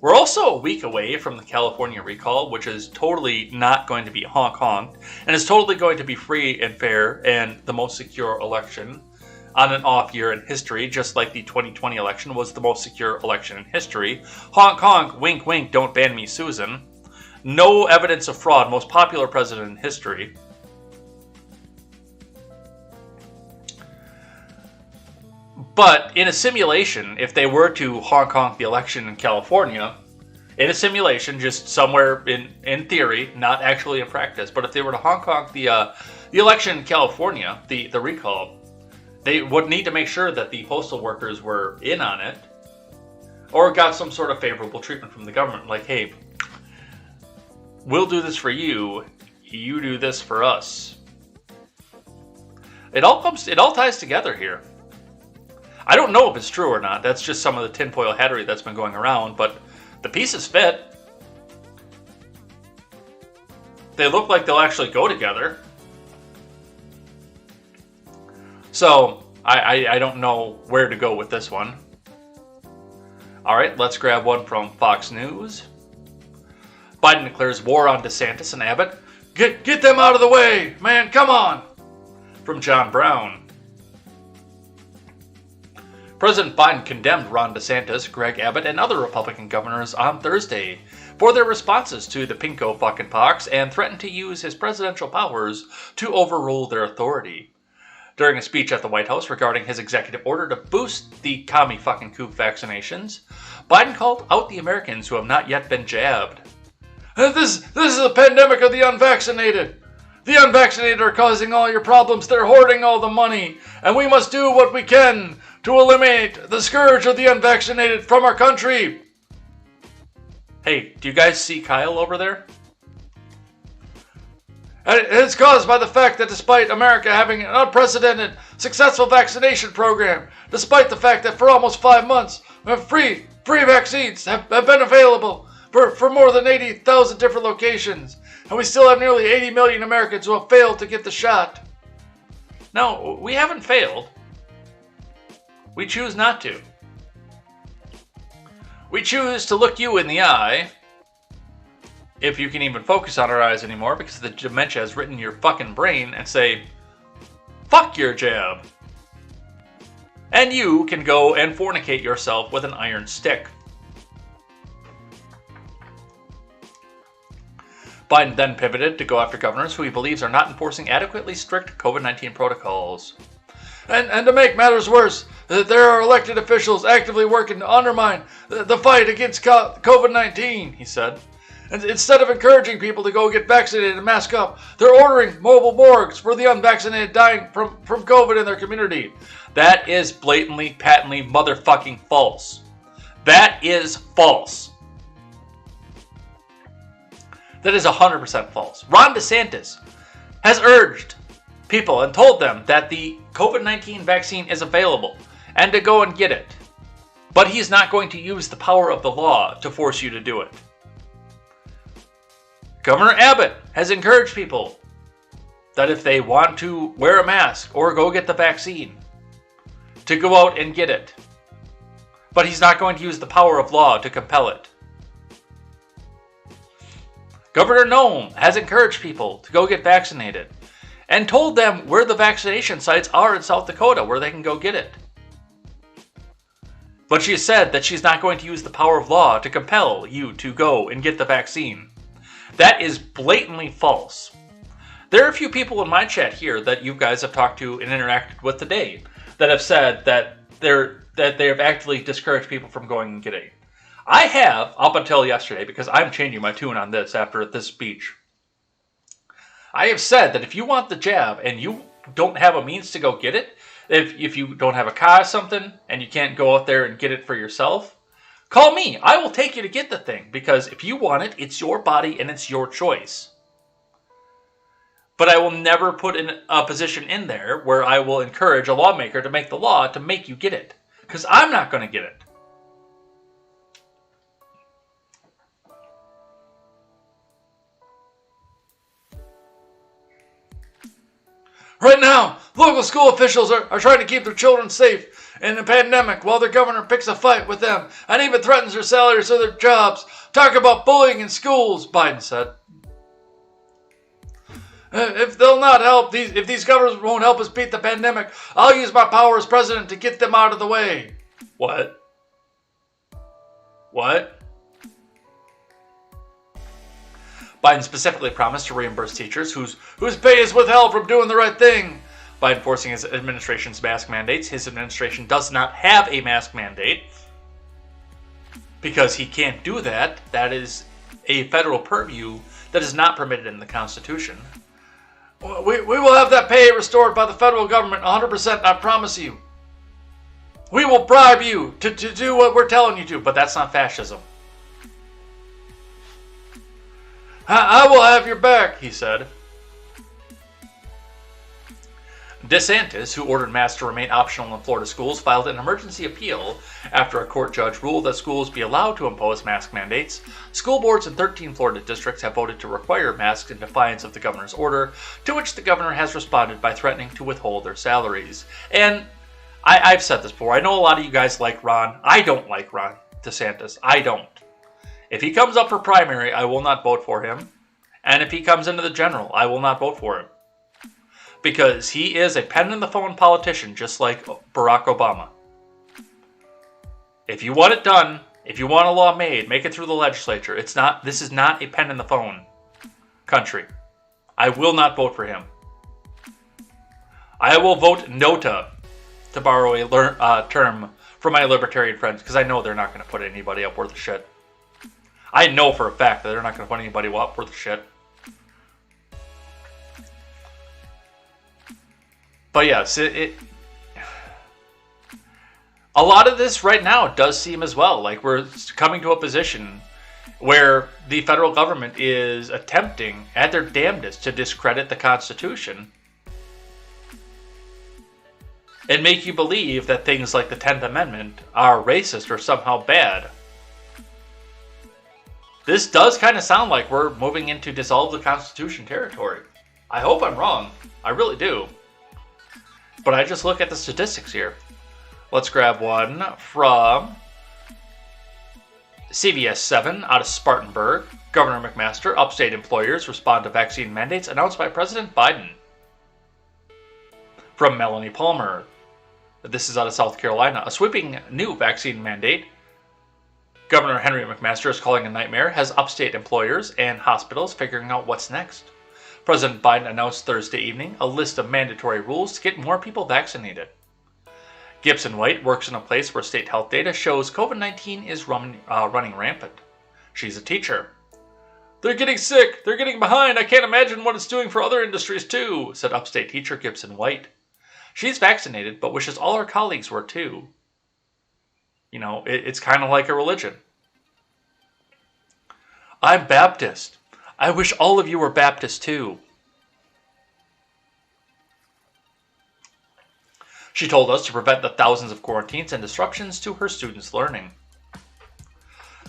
we're also a week away from the California recall, which is totally not going to be honk-honked, and is totally going to be free and fair and the most secure election on an off year in history, just like the 2020 election was the most secure election in history. Honk honk, wink wink, don't ban me Susan. No evidence of fraud, most popular president in history. But in a simulation, if they were to honk honk the election in California, in a simulation, just somewhere in theory, not actually in practice, but if they were to honk honk the election in California, the recall, they would need to make sure that the postal workers were in on it or got some sort of favorable treatment from the government. Like, hey, we'll do this for you, you do this for us. It all ties together here. I don't know if it's true or not. That's just some of the tinfoil hattery that's been going around, but the pieces fit. They look like they'll actually go together. So, I don't know where to go with this one. Alright, let's grab one from Fox News. Biden declares war on DeSantis and Abbott. Get them out of the way, man, come on! From John Brown. President Biden condemned Ron DeSantis, Greg Abbott, and other Republican governors on Thursday for their responses to the pinko fucking pox and threatened to use his presidential powers to overrule their authority. During a speech at the White House regarding his executive order to boost the commie fucking coup vaccinations, Biden called out the Americans who have not yet been jabbed. This is a pandemic of the unvaccinated. The unvaccinated are causing all your problems. They're hoarding all the money. And we must do what we can to eliminate the scourge of the unvaccinated from our country. Hey, do you guys see Kyle over there? And it's caused by the fact that despite America having an unprecedented successful vaccination program, despite the fact that for almost 5 months, free vaccines have been available for more than 80,000 different locations, and we still have nearly 80 million Americans who have failed to get the shot. No, we haven't failed. We choose not to. We choose to look you in the eye, if you can even focus on our eyes anymore, because the dementia has written your fucking brain, and say, fuck your jab. And you can go and fornicate yourself with an iron stick. Biden then pivoted to go after governors who he believes are not enforcing adequately strict COVID-19 protocols. And to make matters worse, there are elected officials actively working to undermine the fight against COVID-19, he said. And instead of encouraging people to go get vaccinated and mask up, they're ordering mobile morgues for the unvaccinated dying from COVID in their community. That is blatantly, patently, motherfucking false. That is false. That is 100% false. Ron DeSantis has urged people and told them that the COVID-19 vaccine is available and to go and get it. But he's not going to use the power of the law to force you to do it. Governor Abbott has encouraged people that if they want to wear a mask or go get the vaccine, to go out and get it. But he's not going to use the power of law to compel it. Governor Noem has encouraged people to go get vaccinated and told them where the vaccination sites are in South Dakota where they can go get it. But she said that she's not going to use the power of law to compel you to go and get the vaccine. That is blatantly false. There are a few people in my chat here that you guys have talked to and interacted with today that have said that they have actively discouraged people from going and getting it. I have, up until yesterday, because I'm changing my tune on this after this speech. I have said that if you want the jab and you don't have a means to go get it, if you don't have a car or something and you can't go out there and get it for yourself, call me. I will take you to get the thing, because if you want it, it's your body and it's your choice. But I will never put in a position in there where I will encourage a lawmaker to make the law to make you get it, because I'm not going to get it. Right now, local school officials are trying to keep their children safe in the pandemic while their governor picks a fight with them and even threatens their salaries or their jobs. Talk about bullying in schools, Biden said. If they'll not help, if these governors won't help us beat the pandemic, I'll use my power as president to get them out of the way. What? What? Biden specifically promised to reimburse teachers whose pay is withheld from doing the right thing by enforcing his administration's mask mandates. His administration does not have a mask mandate because he can't do that. That is a federal purview that is not permitted in the Constitution. We will have that pay restored by the federal government 100%, I promise you. We will bribe you to do what we're telling you to, but that's not fascism. I will have your back, he said. DeSantis, who ordered masks to remain optional in Florida schools, filed an emergency appeal after a court judge ruled that schools be allowed to impose mask mandates. School boards in 13 Florida districts have voted to require masks in defiance of the governor's order, to which the governor has responded by threatening to withhold their salaries. And I've said this before. I know a lot of you guys like Ron. I don't like Ron DeSantis. I don't. If he comes up for primary, I will not vote for him. And if he comes into the general, I will not vote for him. Because he is a pen-in-the-phone politician, just like Barack Obama. If you want it done, if you want a law made, make it through the legislature. This is not a pen-in-the-phone country. I will not vote for him. I will vote NOTA, to borrow a term from my libertarian friends, because I know they're not going to put anybody up worth a shit. I know for a fact that they're not going to put anybody up worth a shit. But yes, a lot of this right now does seem as well like we're coming to a position where the federal government is attempting at their damnedest to discredit the Constitution and make you believe that things like the 10th Amendment are racist or somehow bad. This does kind of sound like we're moving into dissolve the Constitution territory. I hope I'm wrong. I really do. But I just look at the statistics here. Let's grab one from CBS 7 out of Spartanburg. Governor McMaster, upstate employers respond to vaccine mandates announced by President Biden. From Melanie Palmer. This is out of South Carolina. A sweeping new vaccine mandate Governor Henry McMaster is calling a nightmare has upstate employers and hospitals figuring out what's next. President Biden announced Thursday evening a list of mandatory rules to get more people vaccinated. Gibson White works in a place where state health data shows COVID-19 is running rampant. She's a teacher. They're getting sick. They're getting behind. I can't imagine what it's doing for other industries too, said upstate teacher Gibson White. She's vaccinated, but wishes all her colleagues were too. You know, it's kind of like a religion. I'm Baptist. I wish all of you were Baptist too. She told us to prevent the thousands of quarantines and disruptions to her students' learning.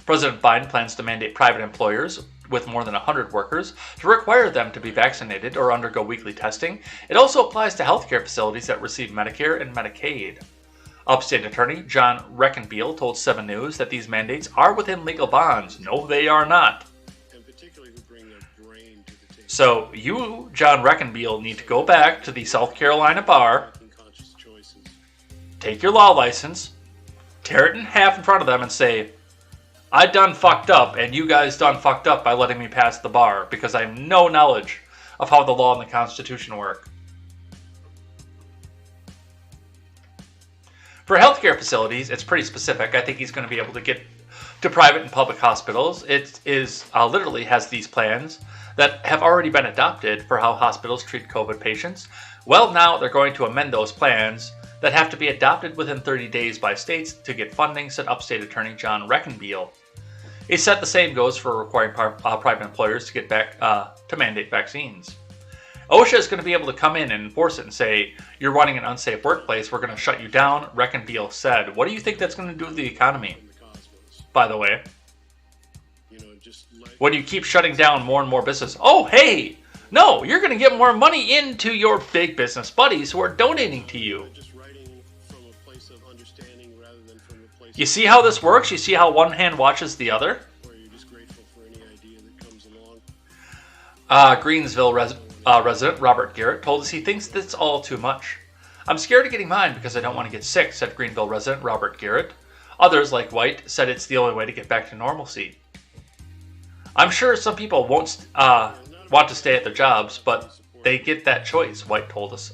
President Biden plans to mandate private employers with more than 100 workers to require them to be vaccinated or undergo weekly testing. It also applies to healthcare facilities that receive Medicare and Medicaid. Upstate Attorney John Reckenbeal told 7 News that these mandates are within legal bounds. No, they are not. So you, John Reckenbeal, need to go back to the South Carolina bar, take your law license, tear it in half in front of them and say, I done fucked up and you guys done fucked up by letting me pass the bar because I have no knowledge of how the law and the Constitution work. For healthcare facilities, it's pretty specific. I think he's going to be able to get to private and public hospitals. It is literally has these plans that have already been adopted for how hospitals treat COVID patients. Well, now they're going to amend those plans that have to be adopted within 30 days by states to get funding, said Upstate Attorney John Reckenbeal. He said the same goes for requiring private employers to get back to mandate vaccines. OSHA is going to be able to come in and enforce it and say, you're running an unsafe workplace, we're going to shut you down, Reckenbeal said. What do you think that's going to do to the economy, by the way? When you keep shutting down more and more business, oh, hey, no, you're going to get more money into your big business buddies who are donating to you. You see how this works? You see how one hand watches the other? resident Robert Garrett told us he thinks that's all too much. I'm scared of getting mine because I don't want to get sick, said Greenville resident Robert Garrett. Others, like White, said it's the only way to get back to normalcy. I'm sure some people won't want to stay at their jobs, but they get that choice, White told us.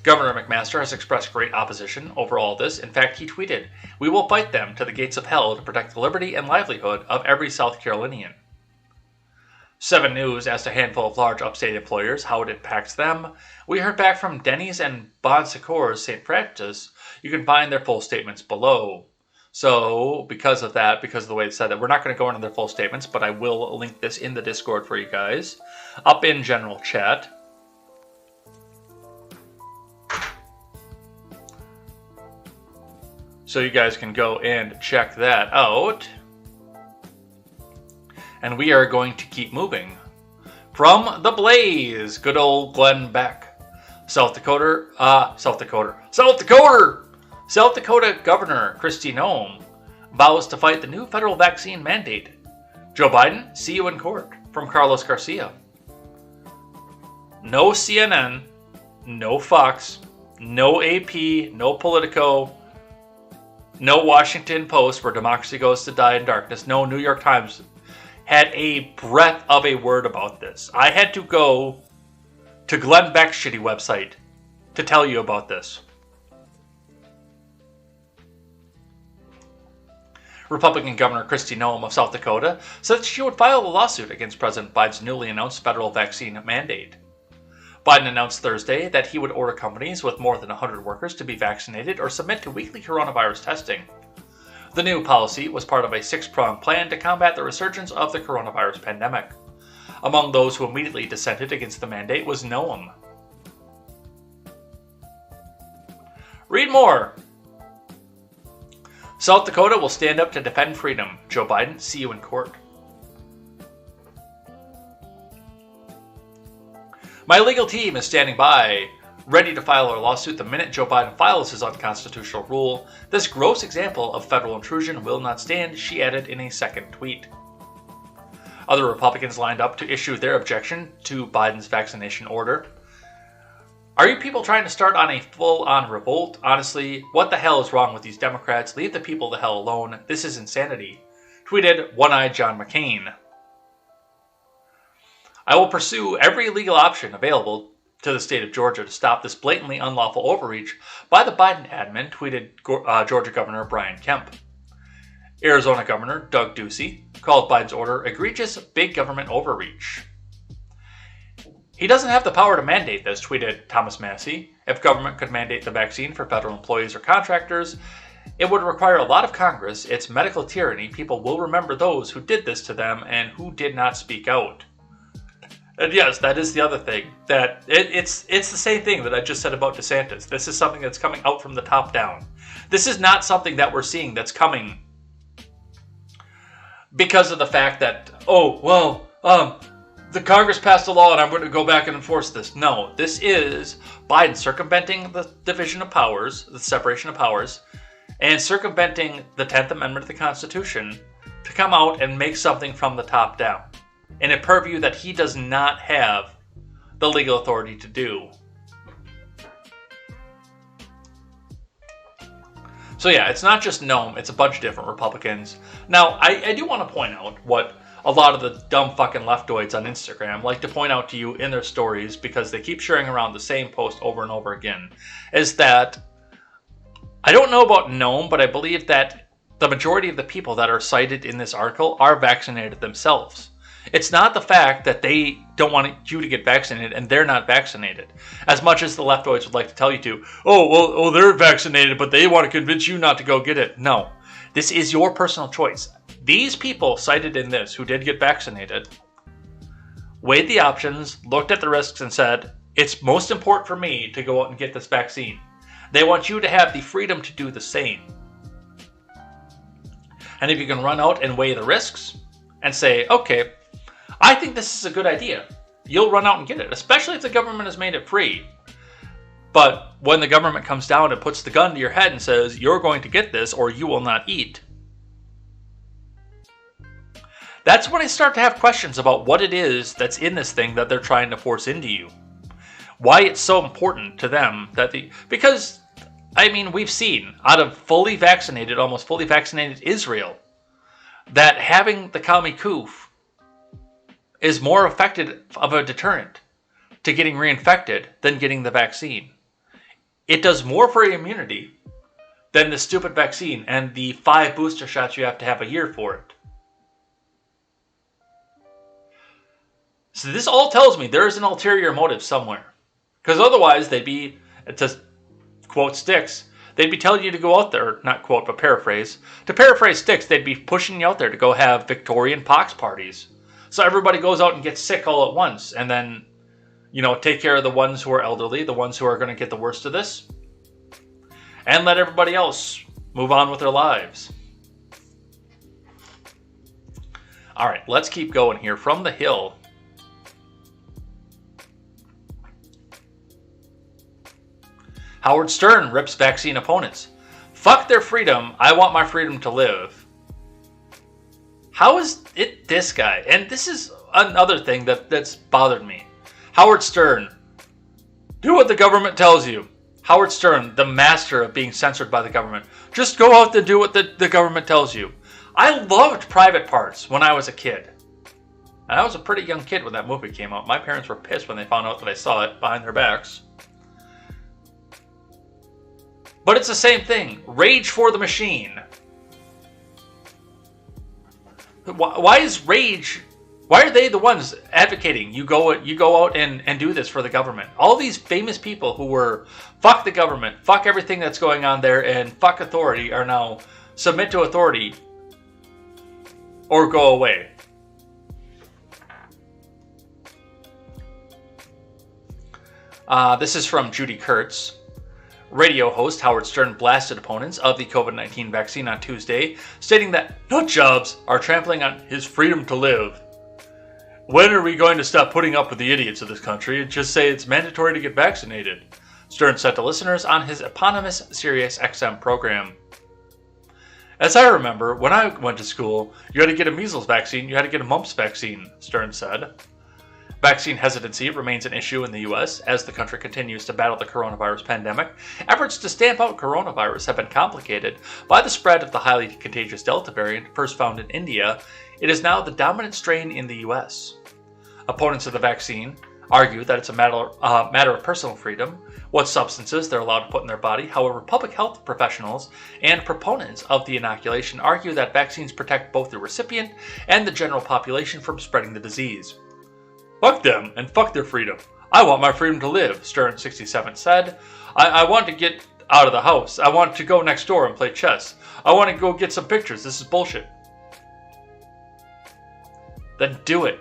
Governor McMaster has expressed great opposition over all this. In fact, he tweeted, "We will fight them to the gates of hell to protect the liberty and livelihood of every South Carolinian." 7 News asked a handful of large upstate employers how it impacts them. We heard back from Denny's and Bon Secours St. Francis. You can find their full statements below. So, because of that, because of the way they said that, we're not going to go into their full statements, but I will link this in the Discord for you guys. Up in general chat. So you guys can go and check that out. And we are going to keep moving. From the Blaze, good old Glenn Beck. South Dakota Governor Kristi Noem vows to fight the new federal vaccine mandate. Joe Biden, see you in court. From Carlos Garcia. No CNN, no Fox, no AP, no Politico, no Washington Post, where democracy goes to die in darkness, no New York Times had a breath of a word about this. I had to go to Glenn Beck's shitty website to tell you about this. Republican Governor Kristi Noem of South Dakota said that she would file a lawsuit against President Biden's newly announced federal vaccine mandate. Biden announced Thursday that he would order companies with more than 100 workers to be vaccinated or submit to weekly coronavirus testing. The new policy was part of a 6-pronged plan to combat the resurgence of the coronavirus pandemic. Among those who immediately dissented against the mandate was Noem. Read more. South Dakota will stand up to defend freedom. Joe Biden, see you in court. My legal team is standing by, ready to file our lawsuit the minute Joe Biden files his unconstitutional rule. This gross example of federal intrusion will not stand, she added in a second tweet. Other Republicans lined up to issue their objection to Biden's vaccination order. Are you people trying to start on a full-on revolt? Honestly, what the hell is wrong with these Democrats? Leave the people the hell alone. This is insanity. Tweeted One-Eyed John McCain. I will pursue every legal option available to the state of Georgia to stop this blatantly unlawful overreach by the Biden admin, tweeted Georgia Governor Brian Kemp. Arizona Governor Doug Ducey called Biden's order egregious big government overreach. He doesn't have the power to mandate this, tweeted Thomas Massey. If government could mandate the vaccine for federal employees or contractors, it would require a lot of Congress. It's medical tyranny. People will remember those who did this to them and who did not speak out. And yes, that is the other thing. That it's the same thing that I just said about DeSantis. This is something that's coming out from the top down. This is not something that we're seeing that's coming because of the fact that, the Congress passed a law and I'm going to go back and enforce this. No, this is Biden circumventing the division of powers, the separation of powers, and circumventing the 10th Amendment of the Constitution to come out and make something from the top down in a purview that he does not have the legal authority to do. So yeah, it's not just Noem, it's a bunch of different Republicans. Now, I do want to point out what a lot of the dumb fucking leftoids on Instagram like to point out to you in their stories, because they keep sharing around the same post over and over again, is that I don't know about Noem, but I believe that the majority of the people that are cited in this article are vaccinated themselves. It's not the fact that they don't want you to get vaccinated and they're not vaccinated. As much as the leftoids would like to tell you to, they're vaccinated, but they want to convince you not to go get it. No, this is your personal choice. These people cited in this who did get vaccinated weighed the options, looked at the risks, and said, it's most important for me to go out and get this vaccine. They want you to have the freedom to do the same. And if you can run out and weigh the risks and say, okay, I think this is a good idea, you'll run out and get it, especially if the government has made it free. But when the government comes down and puts the gun to your head and says, you're going to get this or you will not eat, That's when I start to have questions about what it is that's in this thing that they're trying to force into you. Why it's so important to them because, I mean, we've seen out of almost fully vaccinated Israel, that having the commie coof is more effective of a deterrent to getting reinfected than getting the vaccine. It does more for your immunity than the stupid vaccine and the 5 booster shots you have to have a year for it. So this all tells me there is an ulterior motive somewhere. Because otherwise they'd be, to quote Sticks, they'd be telling you to go out there, not quote, but paraphrase. To paraphrase Sticks, they'd be pushing you out there to go have Victorian pox parties. So everybody goes out and gets sick all at once. And then, take care of the ones who are elderly, the ones who are going to get the worst of this. And let everybody else move on with their lives. All right, let's keep going here. From the Hill. Howard Stern rips vaccine opponents. Fuck their freedom. I want my freedom to live. How is it this guy? And this is another thing that's bothered me. Howard Stern. Do what the government tells you. Howard Stern, the master of being censored by the government. Just go out and do what the government tells you. I loved Private Parts when I was a kid. And I was a pretty young kid when that movie came out. My parents were pissed when they found out that I saw it behind their backs. But it's the same thing. Rage for the machine. Why is Rage... Why are they the ones advocating you go out and do this for the government? All these famous people who were fuck the government, fuck everything that's going on there, and fuck authority are now submit to authority or go away. This is from Judy Kurtz. Radio host Howard Stern blasted opponents of the COVID-19 vaccine on Tuesday, stating that nut jobs are trampling on his freedom to live. When are we going to stop putting up with the idiots of this country and just say it's mandatory to get vaccinated? Stern said to listeners on his eponymous Sirius XM program. As I remember, when I went to school, you had to get a measles vaccine, you had to get a mumps vaccine, Stern said. Vaccine hesitancy remains an issue in the U.S. as the country continues to battle the coronavirus pandemic. Efforts to stamp out coronavirus have been complicated by the spread of the highly contagious Delta variant, first found in India. It is now the dominant strain in the U.S. Opponents of the vaccine argue that it's a matter of personal freedom, what substances they're allowed to put in their body. However, public health professionals and proponents of the inoculation argue that vaccines protect both the recipient and the general population from spreading the disease. Fuck them and fuck their freedom. I want my freedom to live, Stern 67 said. I want to get out of the house. I want to go next door and play chess. I want to go get some pictures. This is bullshit. Then do it.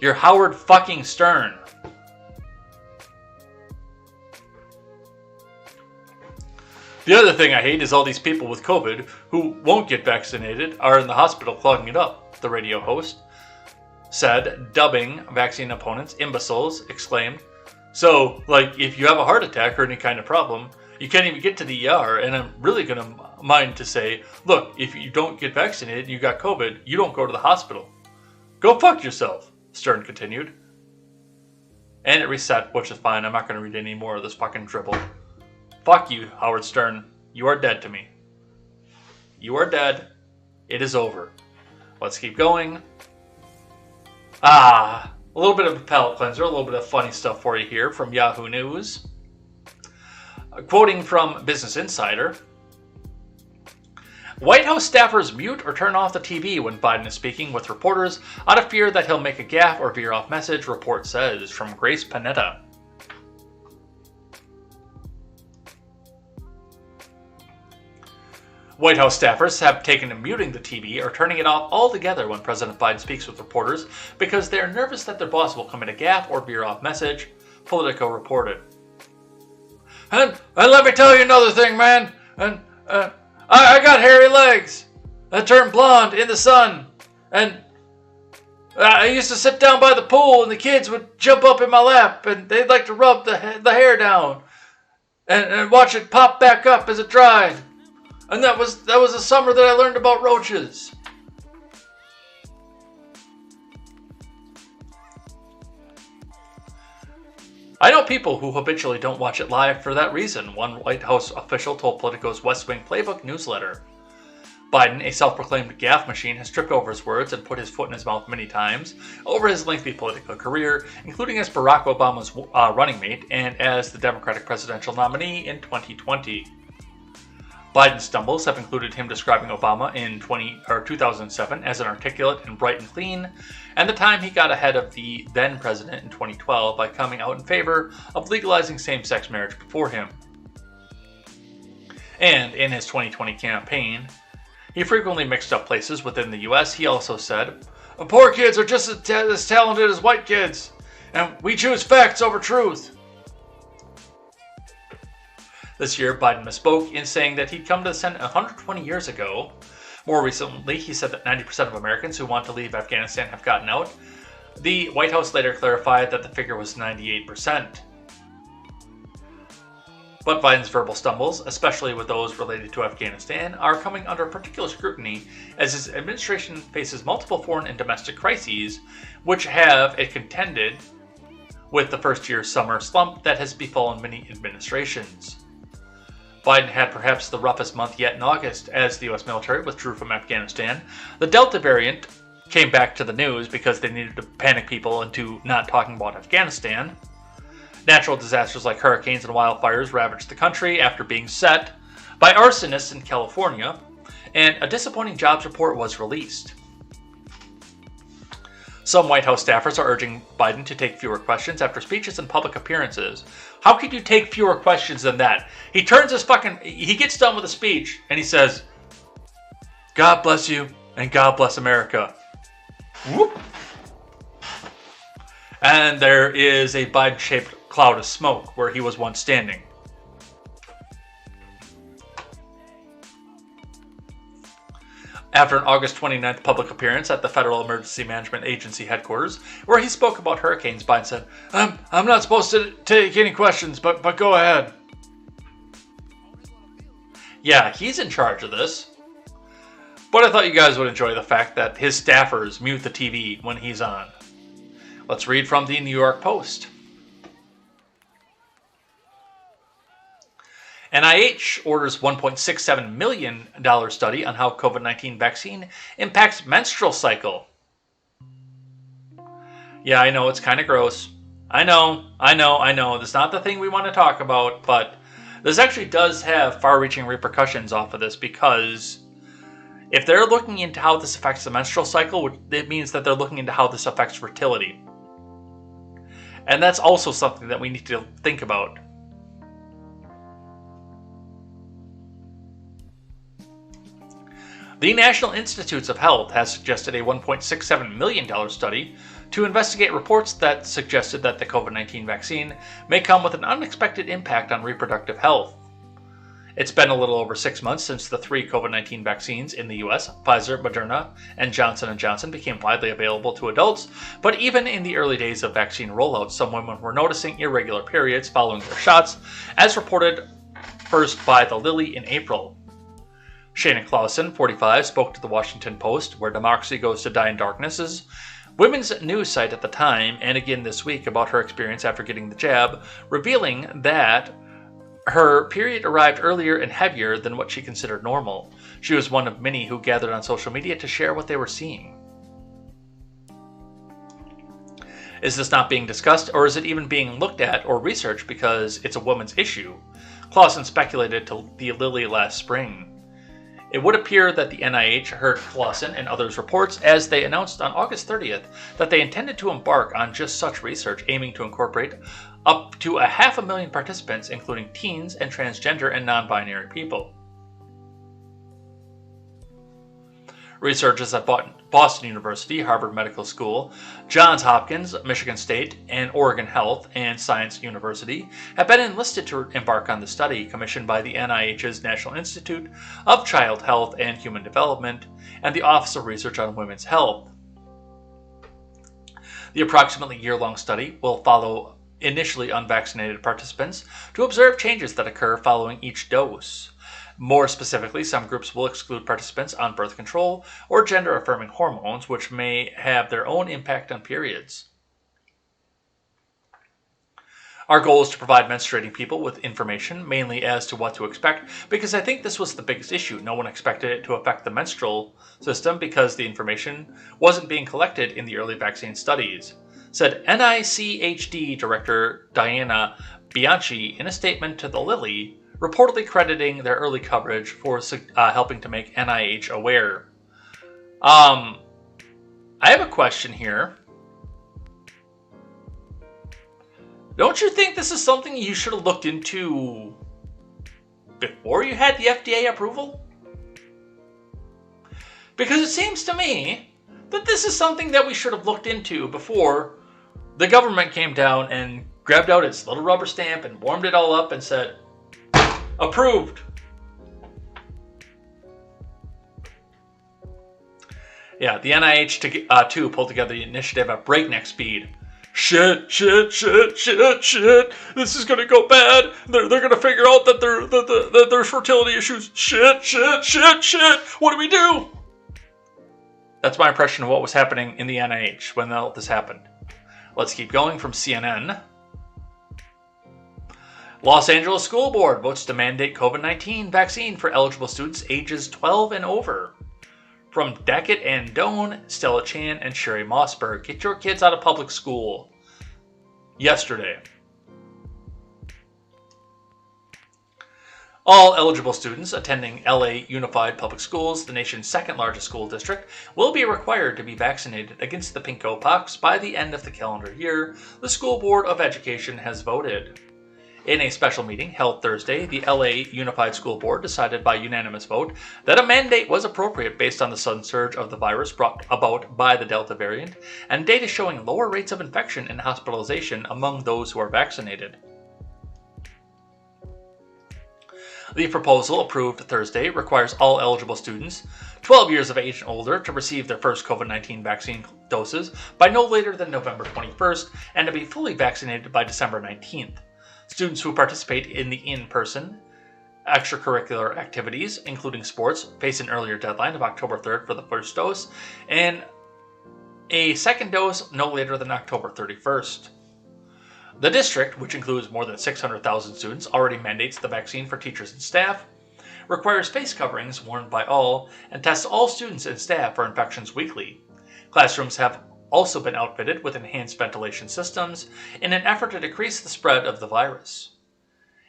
You're Howard fucking Stern. The other thing I hate is all these people with COVID who won't get vaccinated are in the hospital clogging it up, the radio host said, dubbing vaccine opponents imbeciles, exclaimed. So, if you have a heart attack or any kind of problem, you can't even get to the ER, and I'm really going to mind to say, look, if you don't get vaccinated and you got COVID, you don't go to the hospital. Go fuck yourself, Stern continued. And it reset, which is fine. I'm not going to read any more of this fucking dribble. Fuck you, Howard Stern. You are dead to me. You are dead. It is over. Let's keep going. A little bit of a palate cleanser, a little bit of funny stuff for you here from Yahoo News. Quoting from Business Insider, White House staffers mute or turn off the TV when Biden is speaking with reporters out of fear that he'll make a gaffe or veer off message, report says, from Grace Panetta. White House staffers have taken to muting the TV or turning it off altogether when President Biden speaks with reporters because they are nervous that their boss will commit a gaffe or veer off message, Politico reported. And let me tell you another thing, man. And I got hairy legs. I turned blonde in the sun. And I used to sit down by the pool and the kids would jump up in my lap and they'd like to rub the hair down and watch it pop back up as it dried. And that was the summer that I learned about roaches. I know people who habitually don't watch it live for that reason, one White House official told Politico's West Wing Playbook newsletter. Biden, a self-proclaimed gaffe machine, has tripped over his words and put his foot in his mouth many times over his lengthy political career, including as Barack Obama's running mate and as the Democratic presidential nominee in 2020. Biden's stumbles have included him describing Obama in 2007 as an articulate and bright and clean, and the time he got ahead of the then president in 2012 by coming out in favor of legalizing same-sex marriage before him. And in his 2020 campaign, he frequently mixed up places within the U.S. He also said, "Poor kids are just as talented as white kids, and we choose facts over truth." This year, Biden misspoke in saying that he'd come to the Senate 120 years ago. More recently, he said that 90% of Americans who want to leave Afghanistan have gotten out. The White House later clarified that the figure was 98%. But Biden's verbal stumbles, especially with those related to Afghanistan, are coming under particular scrutiny as his administration faces multiple foreign and domestic crises, which have contended with the first-year summer slump that has befallen many administrations. Biden had perhaps the roughest month yet in August as the U.S. military withdrew from Afghanistan. The Delta variant came back to the news because they needed to panic people into not talking about Afghanistan. Natural disasters like hurricanes and wildfires ravaged the country after being set by arsonists in California, and a disappointing jobs report was released. Some White House staffers are urging Biden to take fewer questions after speeches and public appearances. How could you take fewer questions than that? He gets done with a speech and he says, "God bless you and God bless America." Whoop. And there is a Biden-shaped cloud of smoke where he was once standing. After an August 29th public appearance at the Federal Emergency Management Agency headquarters, where he spoke about hurricanes, Biden said, I'm not supposed to take any questions, but go ahead. Yeah, he's in charge of this. But I thought you guys would enjoy the fact that his staffers mute the TV when he's on. Let's read from the New York Post. NIH orders $1.67 million study on how COVID-19 vaccine impacts menstrual cycle. Yeah, I know, it's kind of gross. I know. That's not the thing we want to talk about, but this actually does have far-reaching repercussions off of this, because if they're looking into how this affects the menstrual cycle, it means that they're looking into how this affects fertility. And that's also something that we need to think about. The National Institutes of Health has suggested a $1.67 million study to investigate reports that suggested that the COVID-19 vaccine may come with an unexpected impact on reproductive health. It's been a little over 6 months since the 3 COVID-19 vaccines in the U.S., Pfizer, Moderna, and Johnson & Johnson became widely available to adults, but even in the early days of vaccine rollout, some women were noticing irregular periods following their shots, as reported first by the Lilly in April. Shana Clausen, 45, spoke to the Washington Post, where democracy goes to die in darknesses, women's news site at the time, and again this week, about her experience after getting the jab, revealing that her period arrived earlier and heavier than what she considered normal. She was one of many who gathered on social media to share what they were seeing. Is this not being discussed, or is it even being looked at or researched because it's a woman's issue? Clausen speculated to the Lilly last spring. It would appear that the NIH heard Clausen and others' reports as they announced on August 30th that they intended to embark on just such research, aiming to incorporate up to 500,000 participants, including teens and transgender and non-binary people. Researchers at Boston University, Harvard Medical School, Johns Hopkins, Michigan State, and Oregon Health and Science University have been enlisted to embark on the study commissioned by the NIH's National Institute of Child Health and Human Development and the Office of Research on Women's Health. The approximately year-long study will follow initially unvaccinated participants to observe changes that occur following each dose. More specifically, some groups will exclude participants on birth control or gender-affirming hormones, which may have their own impact on periods. Our goal is to provide menstruating people with information, mainly as to what to expect, because I think this was the biggest issue. No one expected it to affect the menstrual system because the information wasn't being collected in the early vaccine studies, said NICHD Director Diana Bianchi in a statement to the Lily, reportedly crediting their early coverage for helping to make NIH aware. I have a question here. Don't you think this is something you should have looked into before you had the FDA approval? Because it seems to me that this is something that we should have looked into before the government came down and grabbed out its little rubber stamp and warmed it all up and said, approved. Yeah, the NIH too pulled together the initiative at breakneck speed. Shit. This is gonna go bad. They're gonna figure out that there's fertility issues. Shit. What do we do? That's my impression of what was happening in the NIH when all this happened. Let's keep going from CNN. Los Angeles School Board votes to mandate COVID-19 vaccine for eligible students ages 12 and over. From Dackett and Doan, Stella Chan, and Sherry Mossberg, get your kids out of public school. Yesterday. All eligible students attending LA Unified Public Schools, the nation's second largest school district, will be required to be vaccinated against the pinko pox by the end of the calendar year, the School Board of Education has voted. In a special meeting held Thursday, the LA Unified School Board decided by unanimous vote that a mandate was appropriate based on the sudden surge of the virus brought about by the Delta variant and data showing lower rates of infection and hospitalization among those who are vaccinated. The proposal, approved Thursday, requires all eligible students 12 years of age and older to receive their first COVID-19 vaccine doses by no later than November 21st and to be fully vaccinated by December 19th. Students who participate in the in-person extracurricular activities, including sports, face an earlier deadline of October 3rd for the first dose, and a second dose no later than October 31st. The district, which includes more than 600,000 students, already mandates the vaccine for teachers and staff, requires face coverings worn by all, and tests all students and staff for infections weekly. Classrooms have also been outfitted with enhanced ventilation systems in an effort to decrease the spread of the virus.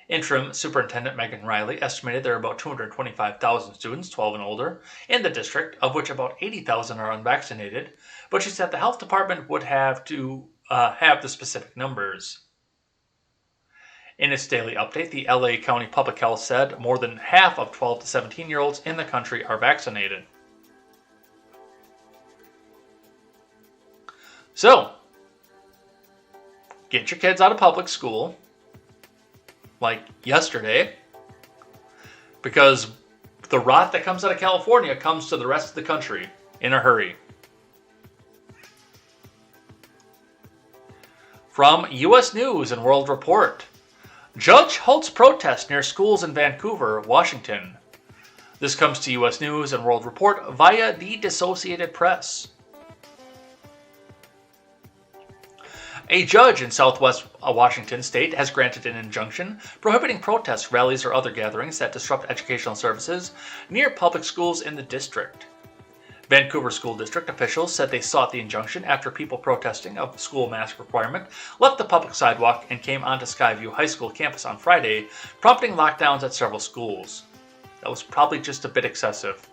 Interim Superintendent Megan Riley estimated there are about 225,000 students 12 and older in the district, of which about 80,000 are unvaccinated, but she said the health department would have to have the specific numbers. In its daily update, the LA County Public Health said more than half of 12 to 17-year-olds in the country are vaccinated. So, get your kids out of public school, like yesterday, because the rot that comes out of California comes to the rest of the country in a hurry. From U.S. News and World Report, Judge halts protest near schools in Vancouver, Washington. This comes to U.S. News and World Report via the Associated Press. A judge in southwest Washington state has granted an injunction prohibiting protests, rallies, or other gatherings that disrupt educational services near public schools in the district. Vancouver School District officials said they sought the injunction after people protesting a school mask requirement left the public sidewalk and came onto Skyview High School campus on Friday, prompting lockdowns at several schools. That was probably just a bit excessive.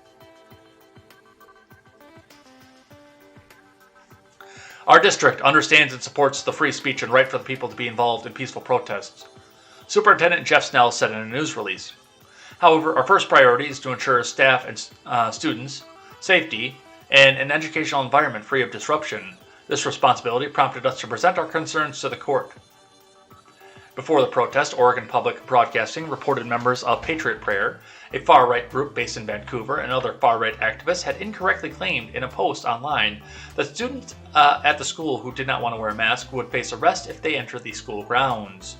Our district understands and supports the free speech and right for the people to be involved in peaceful protests, Superintendent Jeff Snell said in a news release. However, our first priority is to ensure staff and students' safety and an educational environment free of disruption. This responsibility prompted us to present our concerns to the court. Before the protest, Oregon Public Broadcasting reported members of Patriot Prayer, a far-right group based in Vancouver, and other far-right activists had incorrectly claimed in a post online that students at the school who did not want to wear a mask would face arrest if they entered the school grounds.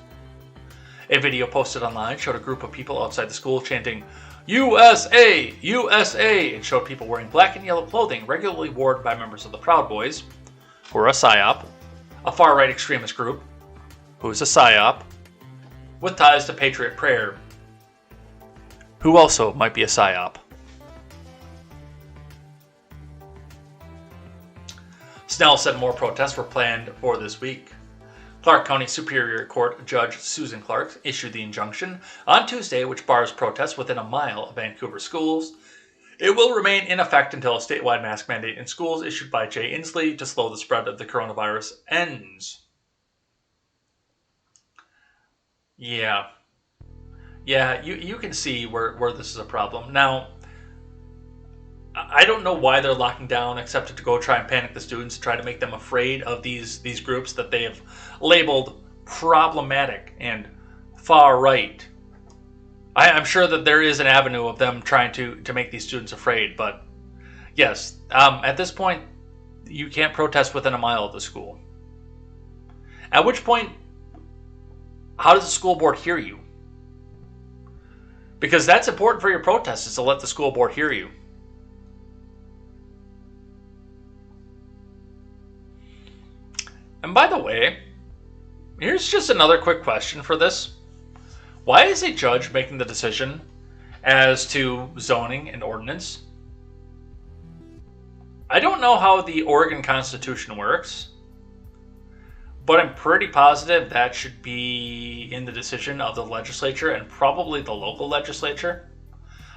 A video posted online showed a group of people outside the school chanting, USA! USA! and showed people wearing black and yellow clothing regularly worn by members of the Proud Boys, or a PSYOP, a far-right extremist group. who's a PSYOP, with ties to Patriot Prayer, who also might be a PSYOP. Snell said more protests were planned for this week. Clark County Superior Court Judge Susan Clark issued the injunction on Tuesday, which bars protests within a mile of Vancouver schools. It will remain in effect until a statewide mask mandate in schools issued by Jay Inslee to slow the spread of the coronavirus ends. Yeah, you can see where this is a problem. Now, I don't know why they're locking down except to go try and panic the students, try to make them afraid of these groups that they have labeled problematic and far right. I'm sure that there is an avenue of them trying to make these students afraid, but yes, at this point, you can't protest within a mile of the school. At which point, how does the school board hear you? Because that's important for your protest, is to let the school board hear you. And by the way, here's just another quick question for this. Why is a judge making the decision as to zoning and ordinance? I don't know how the Oregon Constitution works, but I'm pretty positive that should be in the decision of the legislature and probably the local legislature.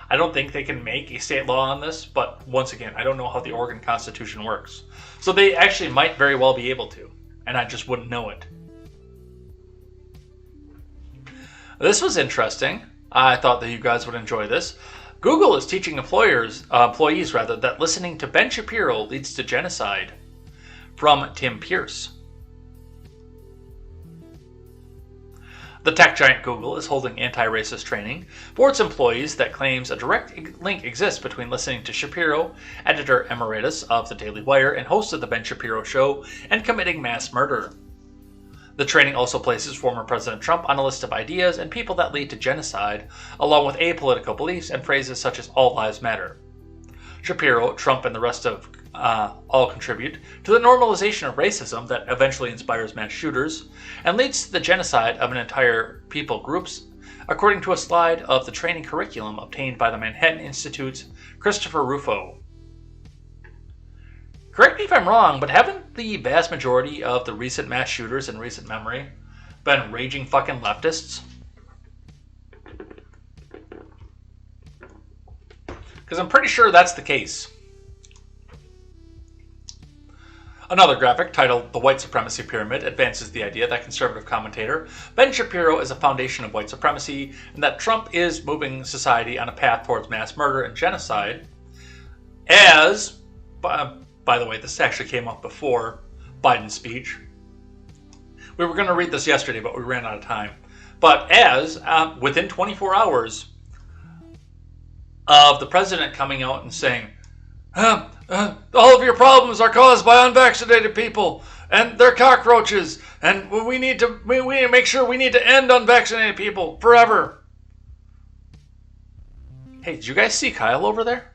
I don't think they can make a state law on this, but once again, I don't know how the Oregon Constitution works. So they actually might very well be able to, and I just wouldn't know it. This was interesting. I thought that you guys would enjoy this. Google is teaching employees that listening to Ben Shapiro leads to genocide. From Tim Pierce. The tech giant Google is holding anti-racist training for its employees that claims a direct link exists between listening to Shapiro, editor emeritus of The Daily Wire and host of The Ben Shapiro Show, and committing mass murder. The training also places former President Trump on a list of ideas and people that lead to genocide, along with apolitical beliefs and phrases such as all lives matter. Shapiro, Trump, and the rest of all contribute to the normalization of racism that eventually inspires mass shooters and leads to the genocide of an entire people groups, according to a slide of the training curriculum obtained by the Manhattan Institute's Christopher Rufo. Correct me if I'm wrong, but haven't the vast majority of the recent mass shooters in recent memory been raging fucking leftists? Because I'm pretty sure that's the case. Another graphic titled The White Supremacy Pyramid advances the idea that conservative commentator Ben Shapiro is a foundation of white supremacy and that Trump is moving society on a path towards mass murder and genocide. As, by the way, this actually came up before Biden's speech. We were going to read this yesterday, but we ran out of time. But as, within 24 hours of the president coming out and saying, all of your problems are caused by unvaccinated people, and they're cockroaches, and we need to make sure we need to end unvaccinated people forever. Hey, did you guys see Kyle over there?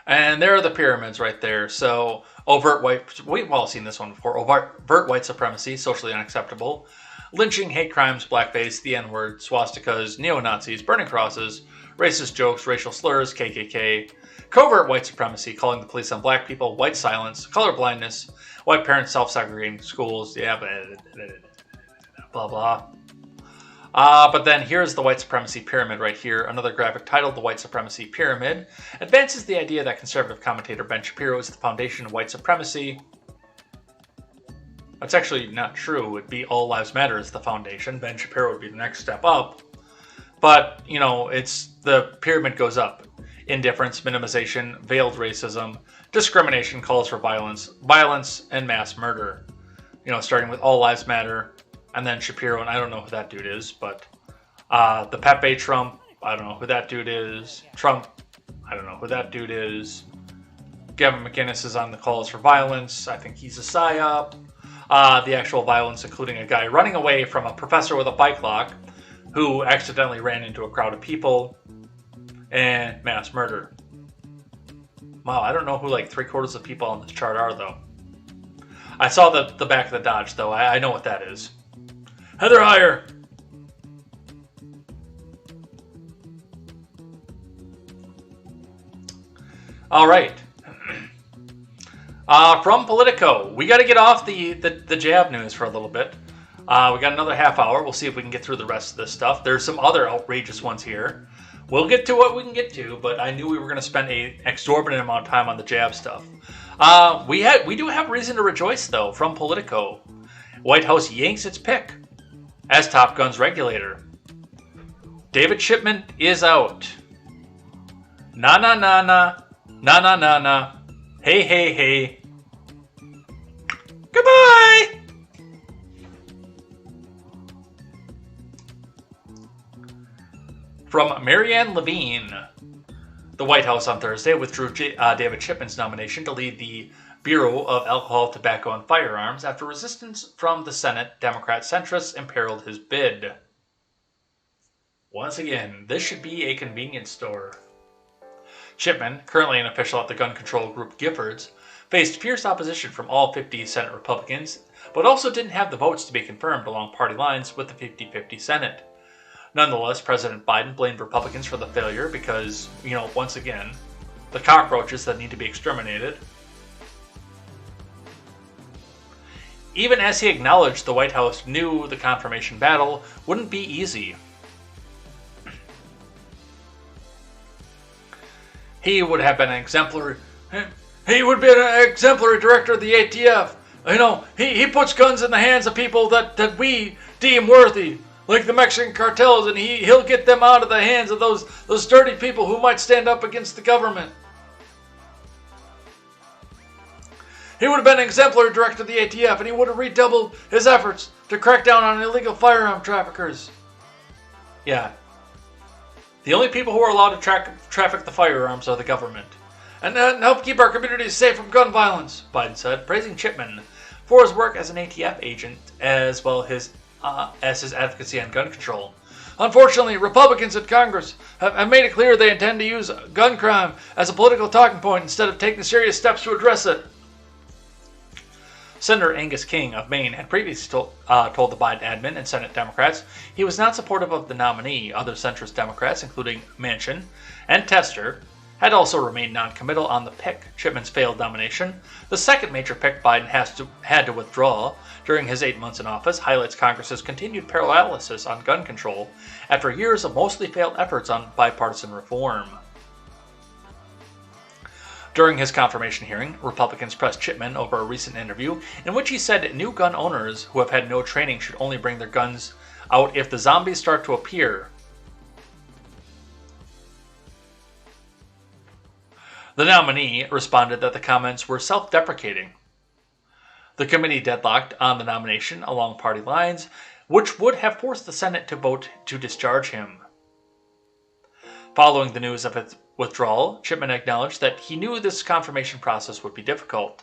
And there are the pyramids right there. So, overt white, we've all seen this one before. Overt white supremacy, socially unacceptable. Lynching, hate crimes, blackface, the N-word, swastikas, neo-Nazis, burning crosses, racist jokes, racial slurs, KKK. Covert white supremacy, calling the police on black people, white silence, color blindness, white parents self-segregating schools, yeah, blah, blah. But then here's the white supremacy pyramid right here. Another graphic titled The White Supremacy Pyramid advances the idea that conservative commentator Ben Shapiro is the foundation of white supremacy. That's actually not true. It'd be all lives matter as the foundation. Ben Shapiro would be the next step up. But, you know, it's the pyramid goes up. Indifference, minimization, veiled racism, discrimination, calls for violence, and mass murder. You know, starting with all lives matter. And then Shapiro, and I don't know who that dude is, but the Pepe Trump, I don't know who that dude is. Trump, I don't know who that dude is. Gavin McInnes is on the calls for violence. I think he's a PSYOP. The actual violence, including a guy running away from a professor with a bike lock who accidentally ran into a crowd of people, and mass murder. Wow, I don't know who like 3/4 of the people on this chart are, though. I saw the back of the Dodge, though. I know what that is. Heather Heyer. All right. From Politico, we got to get off the jab news for a little bit. We got another half hour. We'll see if we can get through the rest of this stuff. There's some other outrageous ones here. We'll get to what we can get to, but I knew we were going to spend an exorbitant amount of time on the jab stuff. We do have reason to rejoice, though, from Politico. White House yanks its pick as Top Gun's regulator. David Shipman is out. Na na na na. Na na na na. Hey hey hey. Goodbye! From Marianne Levine. The White House on Thursday withdrew David Shipman's nomination to lead the Bureau of Alcohol, Tobacco, and Firearms after resistance from the Senate Democrat centrists imperiled his bid. Once again, this should be a convenience store. Shipman, currently an official at the gun control group Giffords, faced fierce opposition from all 50 Senate Republicans, but also didn't have the votes to be confirmed along party lines with the 50-50 Senate. Nonetheless, President Biden blamed Republicans for the failure because, once again, the cockroaches that need to be exterminated. Even as he acknowledged the White House knew the confirmation battle wouldn't be easy. He would have been an exemplary... He would be an exemplary director of the ATF. He puts guns in the hands of people that we deem worthy, like the Mexican cartels, and he'll get them out of the hands of those dirty people who might stand up against the government. He would have been an exemplary director of the ATF, and he would have redoubled his efforts to crack down on illegal firearm traffickers. Yeah. The only people who are allowed to traffic the firearms are the government. And help keep our communities safe from gun violence, Biden said, praising Shipman for his work as an ATF agent as well as his advocacy on gun control. Unfortunately, Republicans in Congress have made it clear they intend to use gun crime as a political talking point instead of taking serious steps to address it. Senator Angus King of Maine had previously told the Biden admin and Senate Democrats he was not supportive of the nominee. Other centrist Democrats, including Manchin and Tester, had also remained non-committal on the pick, Shipman's failed nomination. The second major pick Biden had to withdraw during his 8 months in office highlights Congress's continued paralysis on gun control after years of mostly failed efforts on bipartisan reform. During his confirmation hearing, Republicans pressed Shipman over a recent interview in which he said new gun owners who have had no training should only bring their guns out if the zombies start to appear. The nominee responded that the comments were self-deprecating. The committee deadlocked on the nomination along party lines, which would have forced the Senate to vote to discharge him. Following the news of its withdrawal, Shipman acknowledged that he knew this confirmation process would be difficult.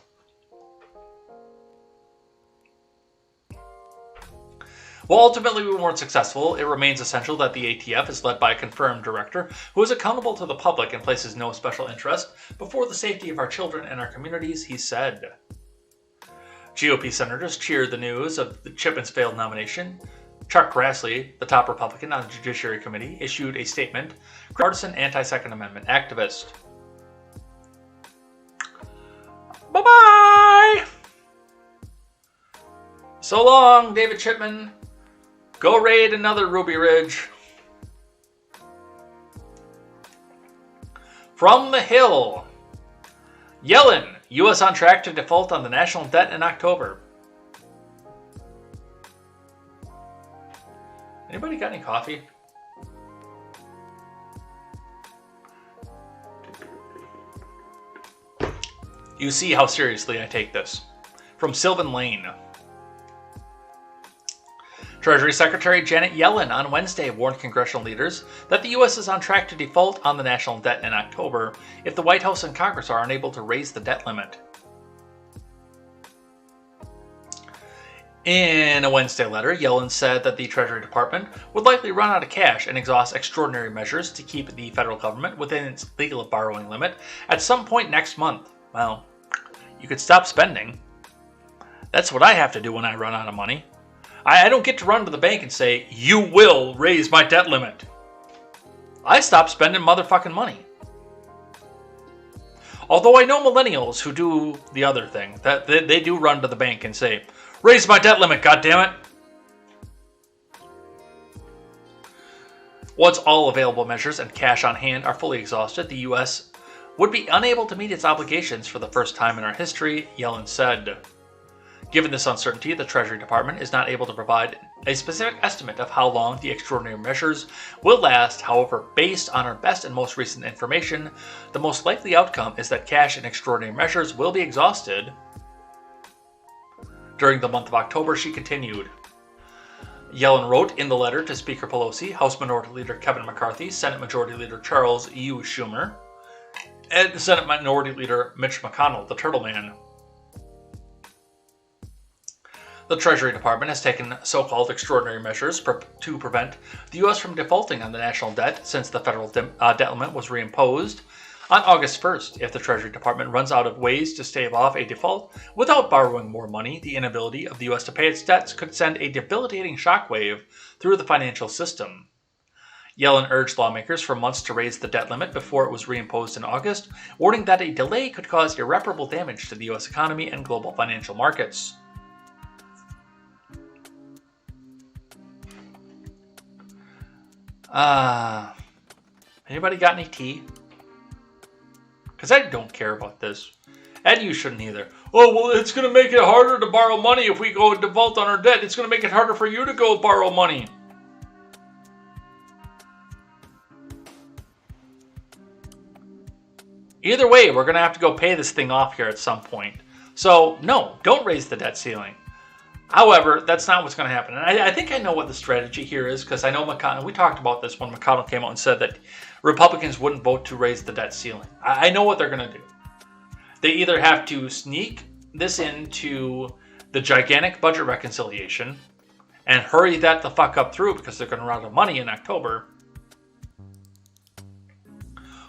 While ultimately we weren't successful, it remains essential that the ATF is led by a confirmed director who is accountable to the public and places no special interest before the safety of our children and our communities, he said. GOP senators cheered the news of Shipman's failed nomination. Chuck Grassley, the top Republican on the Judiciary Committee, issued a statement, partisan anti-Second Amendment activist. Bye-bye! So long, David Shipman. Go raid another Ruby Ridge. From the Hill. Yellen, U.S. on track to default on the national debt in October. Anybody got any coffee? You see how seriously I take this. From Sylvan Lane. Treasury Secretary Janet Yellen on Wednesday warned congressional leaders that the U.S. is on track to default on the national debt in October if the White House and Congress are unable to raise the debt limit. In a Wednesday letter, Yellen said that the Treasury Department would likely run out of cash and exhaust extraordinary measures to keep the federal government within its legal borrowing limit at some point next month. Well, you could stop spending. That's what I have to do when I run out of money. I don't get to run to the bank and say, you will raise my debt limit. I stop spending motherfucking money. Although I know millennials who do the other thing, that they do run to the bank and say, raise my debt limit, goddammit. Once all available measures and cash on hand are fully exhausted, the U.S. would be unable to meet its obligations for the first time in our history, Yellen said. Given this uncertainty, the Treasury Department is not able to provide a specific estimate of how long the extraordinary measures will last. However, based on our best and most recent information, the most likely outcome is that cash and extraordinary measures will be exhausted during the month of October, she continued. Yellen wrote in the letter to Speaker Pelosi, House Minority Leader Kevin McCarthy, Senate Majority Leader Charles U. Schumer, and Senate Minority Leader Mitch McConnell, the Turtle Man. The Treasury Department has taken so-called extraordinary measures to prevent the U.S. from defaulting on the national debt since the federal debt limit was reimposed on August 1st. If the Treasury Department runs out of ways to stave off a default without borrowing more money, the inability of the U.S. to pay its debts could send a debilitating shockwave through the financial system. Yellen urged lawmakers for months to raise the debt limit before it was reimposed in August, warning that a delay could cause irreparable damage to the U.S. economy and global financial markets. Anybody got any tea? Because I don't care about this. And you shouldn't either. Oh, well, it's going to make it harder to borrow money if we go default on our debt. It's going to make it harder for you to go borrow money. Either way, we're going to have to go pay this thing off here at some point. So, no, don't raise the debt ceiling. However, that's not what's going to happen. And I think I know what the strategy here is, because I know McConnell, we talked about this when McConnell came out and said that Republicans wouldn't vote to raise the debt ceiling. I know what they're going to do. They either have to sneak this into the gigantic budget reconciliation and hurry that the fuck up through because they're going to run out of money in October.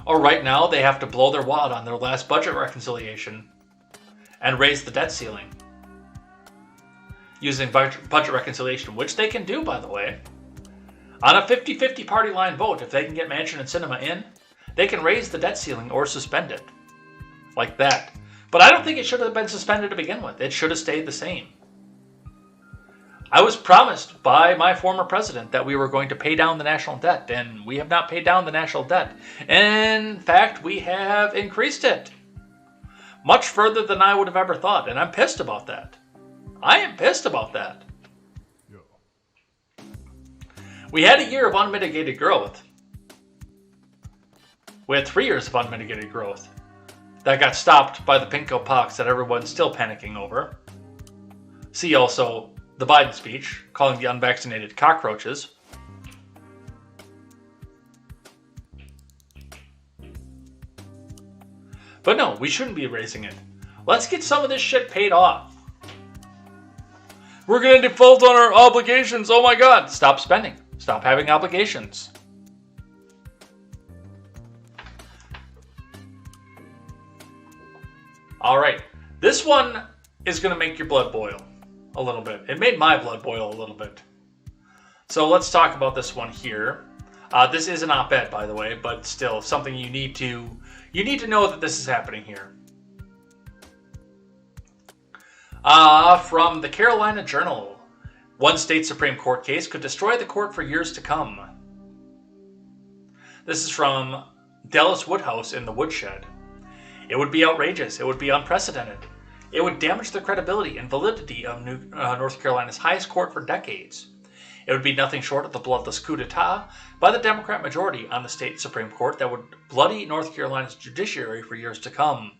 Or right now, they have to blow their wad on their last budget reconciliation and raise the debt ceiling. Using budget reconciliation, which they can do, by the way. On a 50-50 party line vote, if they can get Manchin and Sinema in, they can raise the debt ceiling or suspend it. Like that. But I don't think it should have been suspended to begin with. It should have stayed the same. I was promised by my former president that we were going to pay down the national debt, and we have not paid down the national debt. In fact, we have increased it. Much further than I would have ever thought, and I'm pissed about that. I am pissed about that. We had a year of unmitigated growth. We had 3 years of unmitigated growth. That got stopped by the pinko pox that everyone's still panicking over. See also the Biden speech, calling the unvaccinated cockroaches. But no, we shouldn't be raising it. Let's get some of this shit paid off. We're going to default on our obligations. Oh my God. Stop spending. Stop having obligations. All right. This one is going to make your blood boil a little bit. It made my blood boil a little bit. So let's talk about this one here. This is an op-ed, by the way, but still something you need to know that this is happening here. From the Carolina Journal, one state Supreme Court case could destroy the court for years to come. This is from Dallas Woodhouse in the Woodshed. It would be outrageous. It would be unprecedented. It would damage the credibility and validity of North Carolina's highest court for decades. It would be nothing short of the bloodless coup d'etat by the Democrat majority on the state Supreme Court that would bloody North Carolina's judiciary for years to come.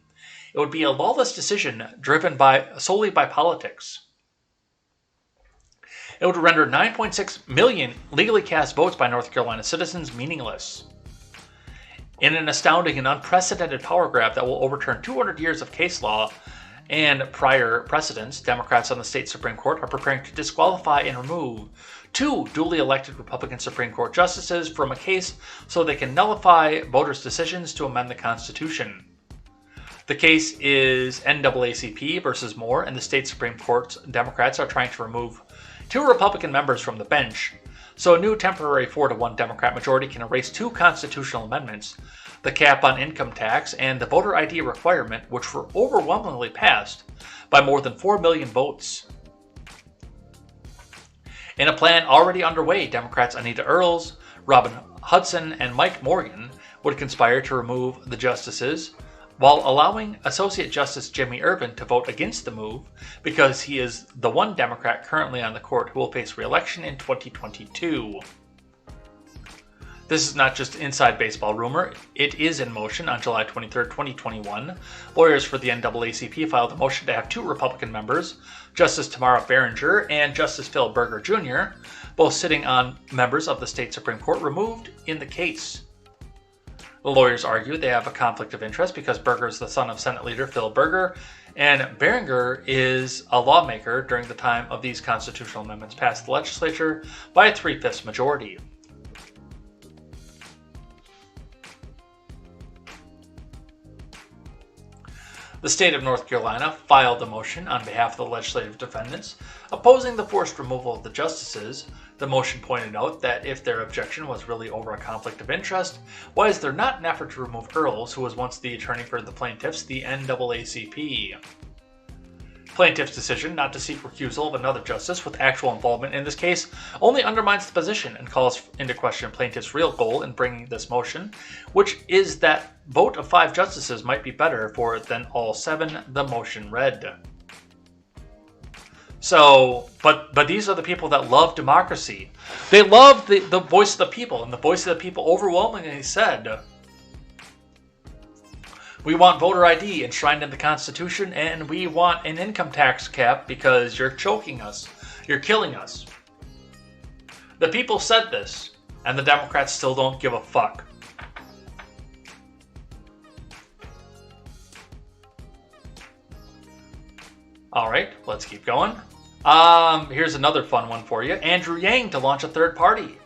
It would be a lawless decision driven solely by politics. It would render 9.6 million legally cast votes by North Carolina citizens meaningless. In an astounding and unprecedented power grab that will overturn 200 years of case law and prior precedents, Democrats on the state Supreme Court are preparing to disqualify and remove 2 duly elected Republican Supreme Court justices from a case so they can nullify voters' decisions to amend the Constitution. The case is NAACP versus Moore, and the state Supreme Court's Democrats are trying to remove 2 Republican members from the bench, so a new temporary 4-1 Democrat majority can erase 2 constitutional amendments, the cap on income tax and the voter ID requirement, which were overwhelmingly passed by more than 4 million votes. In a plan already underway, Democrats Anita Earls, Robin Hudson, and Mike Morgan would conspire to remove the justices, while allowing Associate Justice Jimmy Ervin to vote against the move because he is the one Democrat currently on the court who will face re-election in 2022. This is not just inside baseball rumor. It is in motion. On July 23, 2021, lawyers for the NAACP filed a motion to have 2 Republican members, Justice Tamara Berenger and Justice Phil Berger Jr., both sitting on members of the state Supreme Court, removed in the case. The lawyers argue they have a conflict of interest because Berger is the son of Senate Leader Phil Berger, and Berenger is a lawmaker during the time of these constitutional amendments passed the legislature by a 3/5 majority. The state of North Carolina filed a motion on behalf of the legislative defendants opposing the forced removal of the justices. The motion pointed out that if their objection was really over a conflict of interest, why is there not an effort to remove Earls, who was once the attorney for the plaintiffs, the NAACP? Plaintiff's decision not to seek recusal of another justice with actual involvement in this case only undermines the position and calls into question plaintiff's real goal in bringing this motion, which is that vote of 5 justices might be better for it than all 7, the motion read. So, but these are the people that love democracy. They love the voice of the people, and the voice of the people overwhelmingly said, we want voter ID enshrined in the Constitution, and we want an income tax cap because you're choking us. You're killing us. The people said this, and the Democrats still don't give a fuck. All right, let's keep going. Here's another fun one for you. Andrew Yang to launch a third party.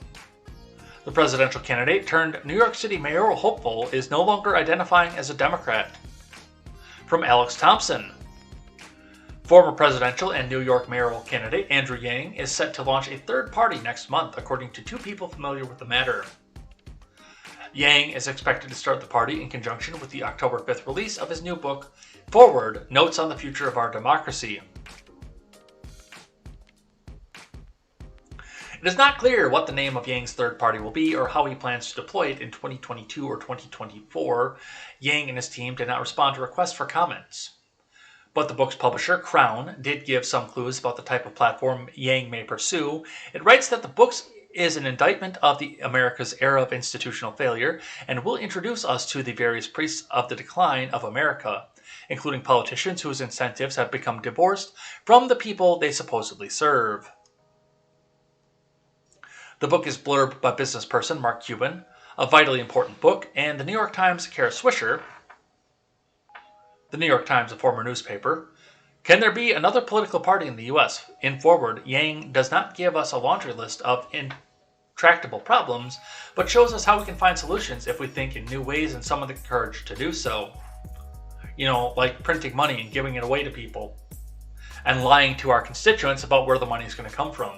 The presidential candidate turned New York City mayoral hopeful is no longer identifying as a Democrat. From Alex Thompson. Former presidential and New York mayoral candidate Andrew Yang is set to launch a third party next month, according to 2 people familiar with the matter. Yang is expected to start the party in conjunction with the October 5th release of his new book, Forward, Notes on the Future of Our Democracy. It is not clear what the name of Yang's third party will be or how he plans to deploy it in 2022 or 2024. Yang and his team did not respond to requests for comments. But the book's publisher, Crown, did give some clues about the type of platform Yang may pursue. It writes that the book is an indictment of the America's era of institutional failure and will introduce us to the various priests of the decline of America, including politicians whose incentives have become divorced from the people they supposedly serve. The book is blurbed by business person Mark Cuban, a vitally important book, and the New York Times' Kara Swisher, the New York Times, a former newspaper. Can there be another political party in the U.S.? In Forward, Yang does not give us a laundry list of intractable problems, but shows us how we can find solutions if we think in new ways and summon the courage to do so. You know, like printing money and giving it away to people, and lying to our constituents about where the money is going to come from.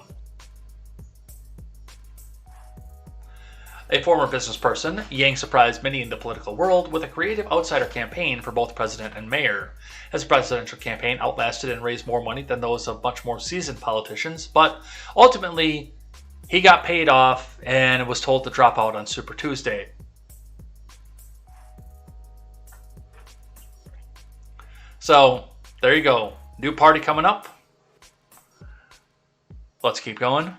A former business person, Yang surprised many in the political world with a creative outsider campaign for both president and mayor. His presidential campaign outlasted and raised more money than those of much more seasoned politicians, but ultimately, he got paid off and was told to drop out on Super Tuesday. So, there you go. New party coming up. Let's keep going.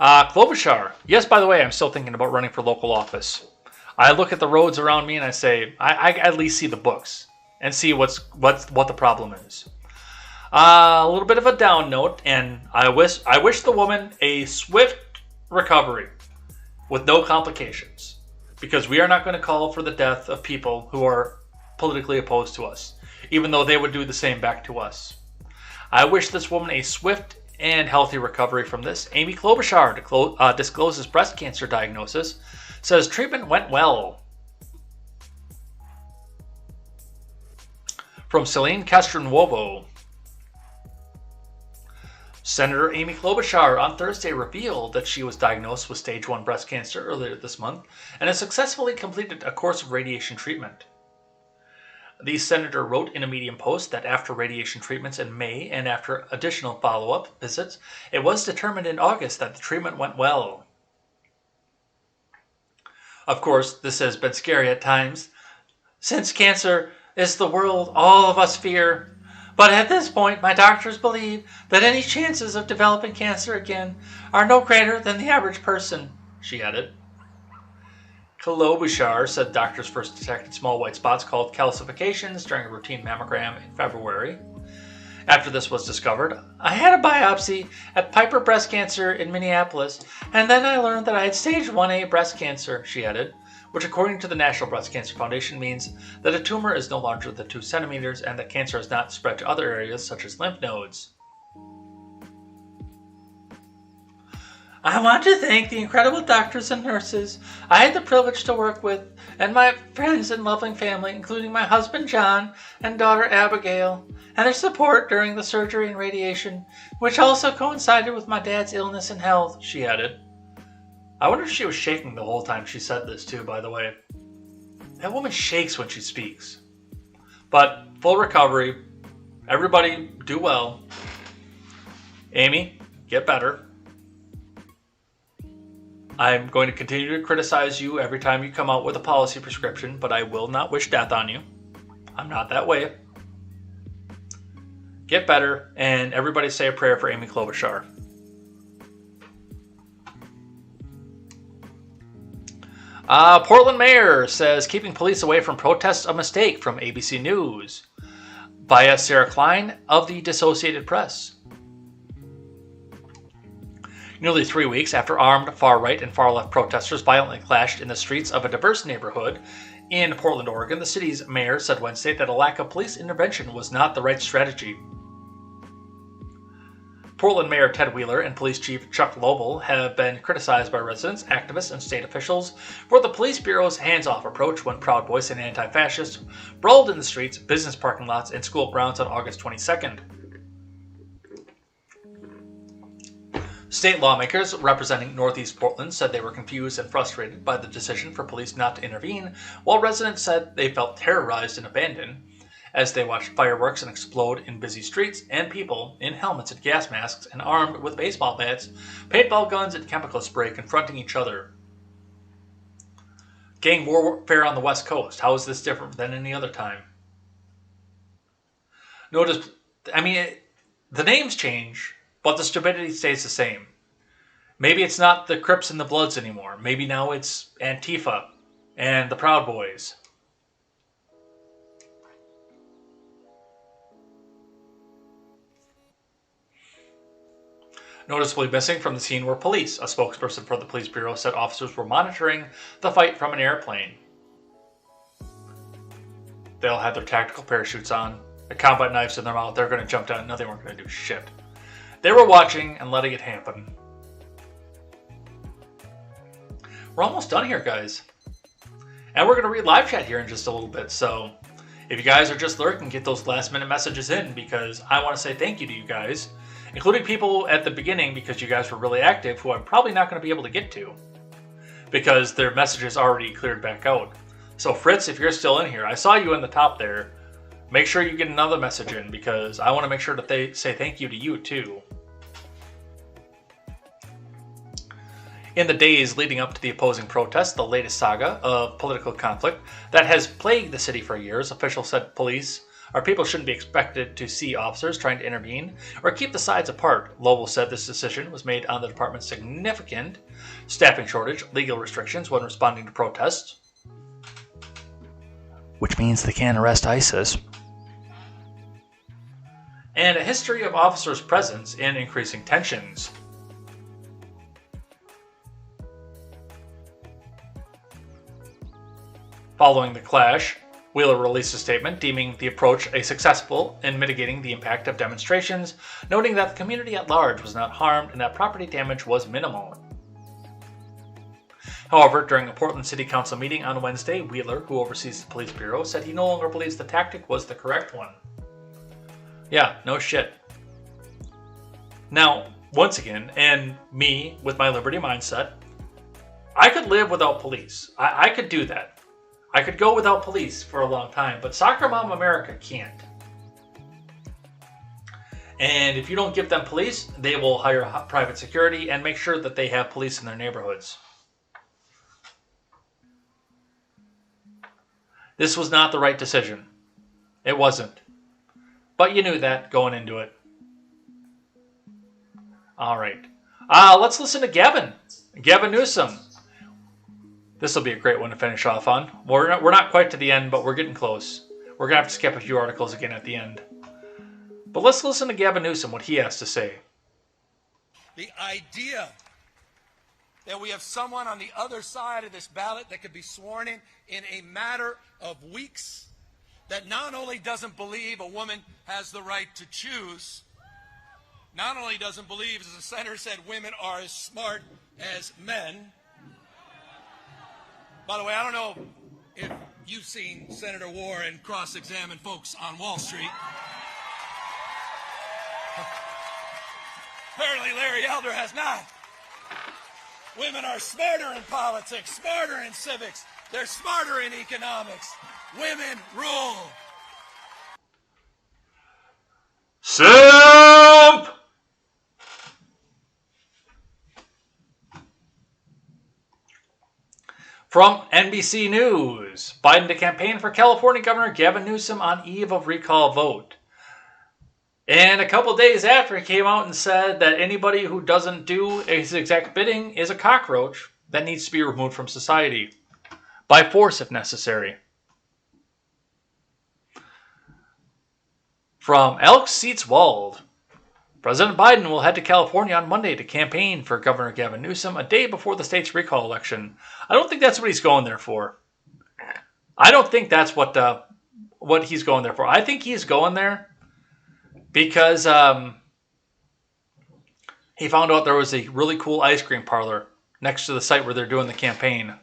Klobuchar. Yes, by the way, I'm still thinking about running for local office. I look at the roads around me and I say, I at least see the books and see what the problem is. A little bit of a down note, and I wish the woman a swift recovery. with no complications, because we are not going to call for the death of people who are politically opposed to us, even though they would do the same back to us. I wish this woman a swift and healthy recovery from this. Amy Klobuchar discloses breast cancer diagnosis, says treatment went well. From Celine Castronuovo. Senator Amy Klobuchar on Thursday revealed that she was diagnosed with stage 1 breast cancer earlier this month and has successfully completed a course of radiation treatment. The senator wrote in a Medium post that after radiation treatments in May and after additional follow-up visits, it was determined in August that the treatment went well. Of course, this has been scary at times, since cancer is the world all of us fear. But at this point, my doctors believe that any chances of developing cancer again are no greater than the average person, she added. Klobuchar said doctors first detected small white spots called calcifications during a routine mammogram in February. After this was discovered, I had a biopsy at Piper Breast Cancer in Minneapolis, and then I learned that I had stage 1A breast cancer, she added, which according to the National Breast Cancer Foundation means that a tumor is no larger than 2 centimeters and that cancer has not spread to other areas such as lymph nodes. I want to thank the incredible doctors and nurses I had the privilege to work with, and my friends and loving family, including my husband John and daughter Abigail, and their support during the surgery and radiation, which also coincided with my dad's illness and health, she added. I wonder if she was shaking the whole time she said this too, by the way. That woman shakes when she speaks. But full recovery. Everybody do well. Amy, get better. I'm going to continue to criticize you every time you come out with a policy prescription, but I will not wish death on you. I'm not that way. Get better, and everybody say a prayer for Amy Klobuchar. Portland mayor says keeping police away from protests a mistake, from ABC News. Via Sarah Klein of the Associated Press. Nearly 3 weeks after armed far-right and far-left protesters violently clashed in the streets of a diverse neighborhood in Portland, Oregon, the city's mayor said Wednesday that a lack of police intervention was not the right strategy. Portland Mayor Ted Wheeler and Police Chief Chuck Lovell have been criticized by residents, activists, and state officials for the police bureau's hands-off approach when Proud Boys and anti-fascists brawled in the streets, business parking lots, and school grounds on August 22nd. State lawmakers representing Northeast Portland said they were confused and frustrated by the decision for police not to intervene, while residents said they felt terrorized and abandoned as they watched fireworks and explode in busy streets and people in helmets and gas masks and armed with baseball bats, paintball guns, and chemical spray confronting each other. Gang warfare on the West Coast. How is this different than any other time? Notice, the names change, but the stupidity stays the same. Maybe it's not the Crips and the Bloods anymore. Maybe now it's Antifa and the Proud Boys. Noticeably missing from the scene were police. A spokesperson for the police bureau said officers were monitoring the fight from an airplane. They all had their tactical parachutes on, the combat knives in their mouth. They're going to jump down. No, they weren't going to do shit. They were watching and letting it happen. We're almost done here, guys. And we're going to read live chat here in just a little bit. So if you guys are just lurking, get those last minute messages in, because I want to say thank you to you guys, including people at the beginning, because you guys were really active, who I'm probably not going to be able to get to because their messages already cleared back out. So Fritz, if you're still in here, I saw you in the top there. Make sure you get another message in, because I want to make sure that they say thank you to you too. In the days leading up to the opposing protests, the latest saga of political conflict that has plagued the city for years, officials said people shouldn't be expected to see officers trying to intervene or keep the sides apart. Lovell said this decision was made on the department's significant staffing shortage, legal restrictions when responding to protests, which means they can't arrest ISIS, and a history of officers' presence in increasing tensions. Following the clash, Wheeler released a statement deeming the approach a successful in mitigating the impact of demonstrations, noting that the community at large was not harmed and that property damage was minimal. However, during a Portland City Council meeting on Wednesday, Wheeler, who oversees the police bureau, said he no longer believes the tactic was the correct one. Yeah, no shit. Now, once again, and me, with my liberty mindset, I could live without police. I could do that. I could go without police for a long time, but Soccer Mom America can't. And if you don't give them police, they will hire private security and make sure that they have police in their neighborhoods. This was not the right decision. It wasn't. But you knew that going into it. All right. Let's listen to Gavin Newsom. This will be a great one to finish off on. We're not quite to the end, but we're getting close. We're going to have to skip a few articles again at the end. But let's listen to Gavin Newsom, what he has to say. The idea that we have someone on the other side of this ballot that could be sworn in a matter of weeks, that not only doesn't believe a woman has the right to choose, not only doesn't believe, as the senator said, women are as smart as men. By the way, I don't know if you've seen Senator Warren cross-examine folks on Wall Street. Apparently Larry Elder has not. Women are smarter in politics, smarter in civics. They're smarter in economics. Women rule. Simp! From NBC News, Biden to campaign for California Governor Gavin Newsom on eve of recall vote. And a couple days after, he came out and said that anybody who doesn't do his exact bidding is a cockroach that needs to be removed from society. By force, if necessary. From Elk Seats Walled. President Biden will head to California on Monday to campaign for Governor Gavin Newsom a day before the state's recall election. I don't think that's what he's going there for. I don't think that's what he's going there for. I think he's going there because he found out there was a really cool ice cream parlor next to the site where they're doing the campaign.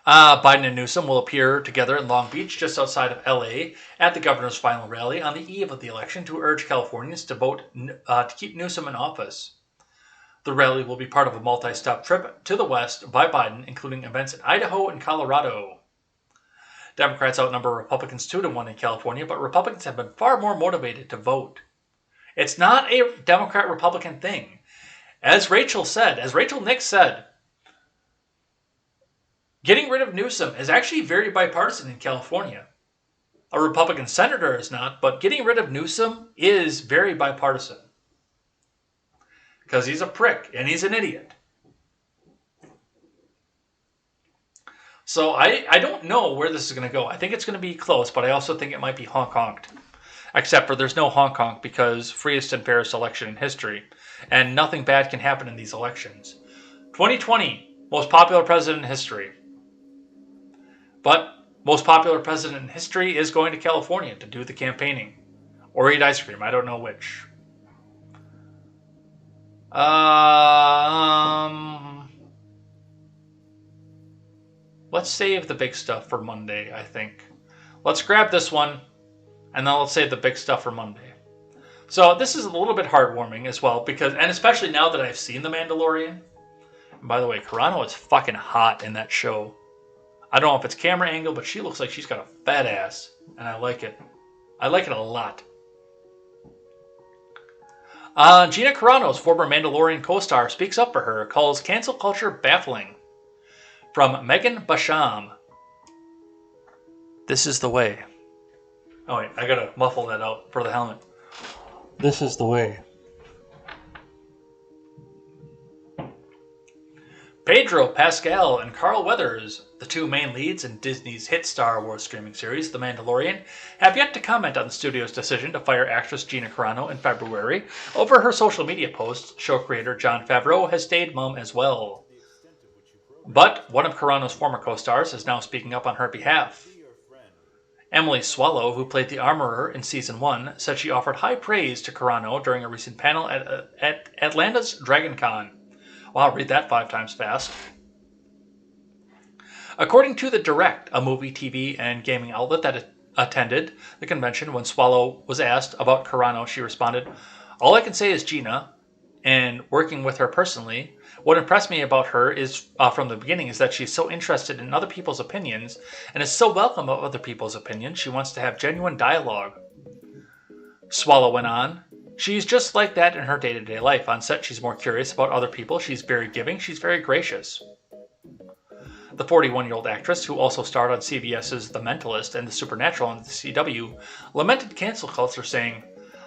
Biden and Newsom will appear together in Long Beach, just outside of LA, at the governor's final rally on the eve of the election to urge Californians to vote to keep Newsom in office. The rally will be part of a multi-stop trip to the West by Biden, including events in Idaho and Colorado. Democrats outnumber Republicans 2-1 in California, but Republicans have been far more motivated to vote. It's not a Democrat-Republican thing. As Rachel Nix said, getting rid of Newsom is actually very bipartisan in California. A Republican senator is not, but getting rid of Newsom is very bipartisan. Because he's a prick and he's an idiot. So I don't know where this is going to go. I think it's going to be close, but I also think it might be honk-honked. Except for there's no honk-honk because freest and fairest election in history. And nothing bad can happen in these elections. 2020, most popular president in history. But most popular president in history is going to California to do the campaigning. Or eat ice cream. I don't know which. Let's save the big stuff for Monday, I think. Let's grab this one, and then let's save the big stuff for Monday. So this is a little bit heartwarming as well, and especially now that I've seen The Mandalorian. And by the way, Carano is fucking hot in that show. I don't know if it's camera angle, but she looks like she's got a fat ass, and I like it. I like it a lot. Gina Carano's former Mandalorian co-star speaks up for her, calls cancel culture baffling. From Megan Basham. This is the way. Oh wait, I gotta muffle that out for the helmet. This is the way. Pedro Pascal and Carl Weathers, the two main leads in Disney's hit Star Wars streaming series, The Mandalorian, have yet to comment on the studio's decision to fire actress Gina Carano in February. Over her social media posts, show creator Jon Favreau has stayed mum as well. But one of Carano's former co-stars is now speaking up on her behalf. Emily Swallow, who played the Armorer in Season 1, said she offered high praise to Carano during a recent panel at Atlanta's DragonCon. Wow, read that 5 times fast. According to The Direct, a movie, TV, and gaming outlet that attended the convention, when Swallow was asked about Carano, she responded, "All I can say is Gina, and working with her personally, what impressed me about her is from the beginning is that she's so interested in other people's opinions and is so welcome of other people's opinions. She wants to have genuine dialogue." Swallow went on, "She's just like that in her day-to-day life. On set, she's more curious about other people. She's very giving. She's very gracious." The 41-year-old actress, who also starred on CBS's The Mentalist and The Supernatural on the CW, lamented cancel culture, saying,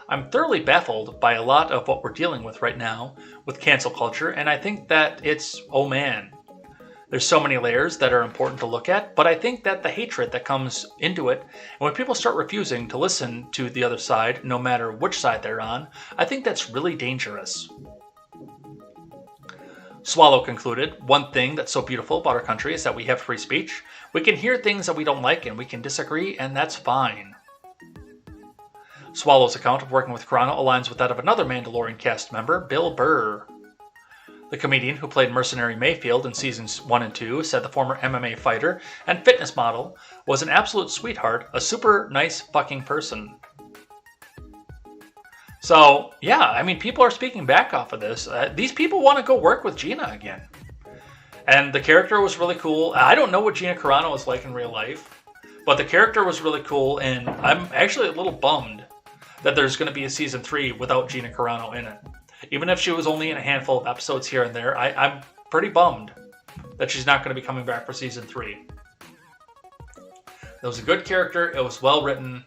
"I'm thoroughly baffled by a lot of what we're dealing with right now with cancel culture, and I think that it's, oh man. There's so many layers that are important to look at, but I think that the hatred that comes into it, and when people start refusing to listen to the other side, no matter which side they're on, I think that's really dangerous." Swallow concluded, "One thing that's so beautiful about our country is that we have free speech. We can hear things that we don't like and we can disagree, and that's fine." Swallow's account of working with Carano aligns with that of another Mandalorian cast member, Bill Burr. The comedian who played Mercenary Mayfield in Seasons 1 and 2 said the former MMA fighter and fitness model was an absolute sweetheart, a super nice fucking person. So, yeah, I mean, people are speaking back off of this. These people want to go work with Gina again. And the character was really cool. I don't know what Gina Carano is like in real life, but the character was really cool, and I'm actually a little bummed that there's going to be a Season 3 without Gina Carano in it. Even if she was only in a handful of episodes here and there, I'm pretty bummed that she's not going to be coming back for Season 3. It was a good character. It was well written.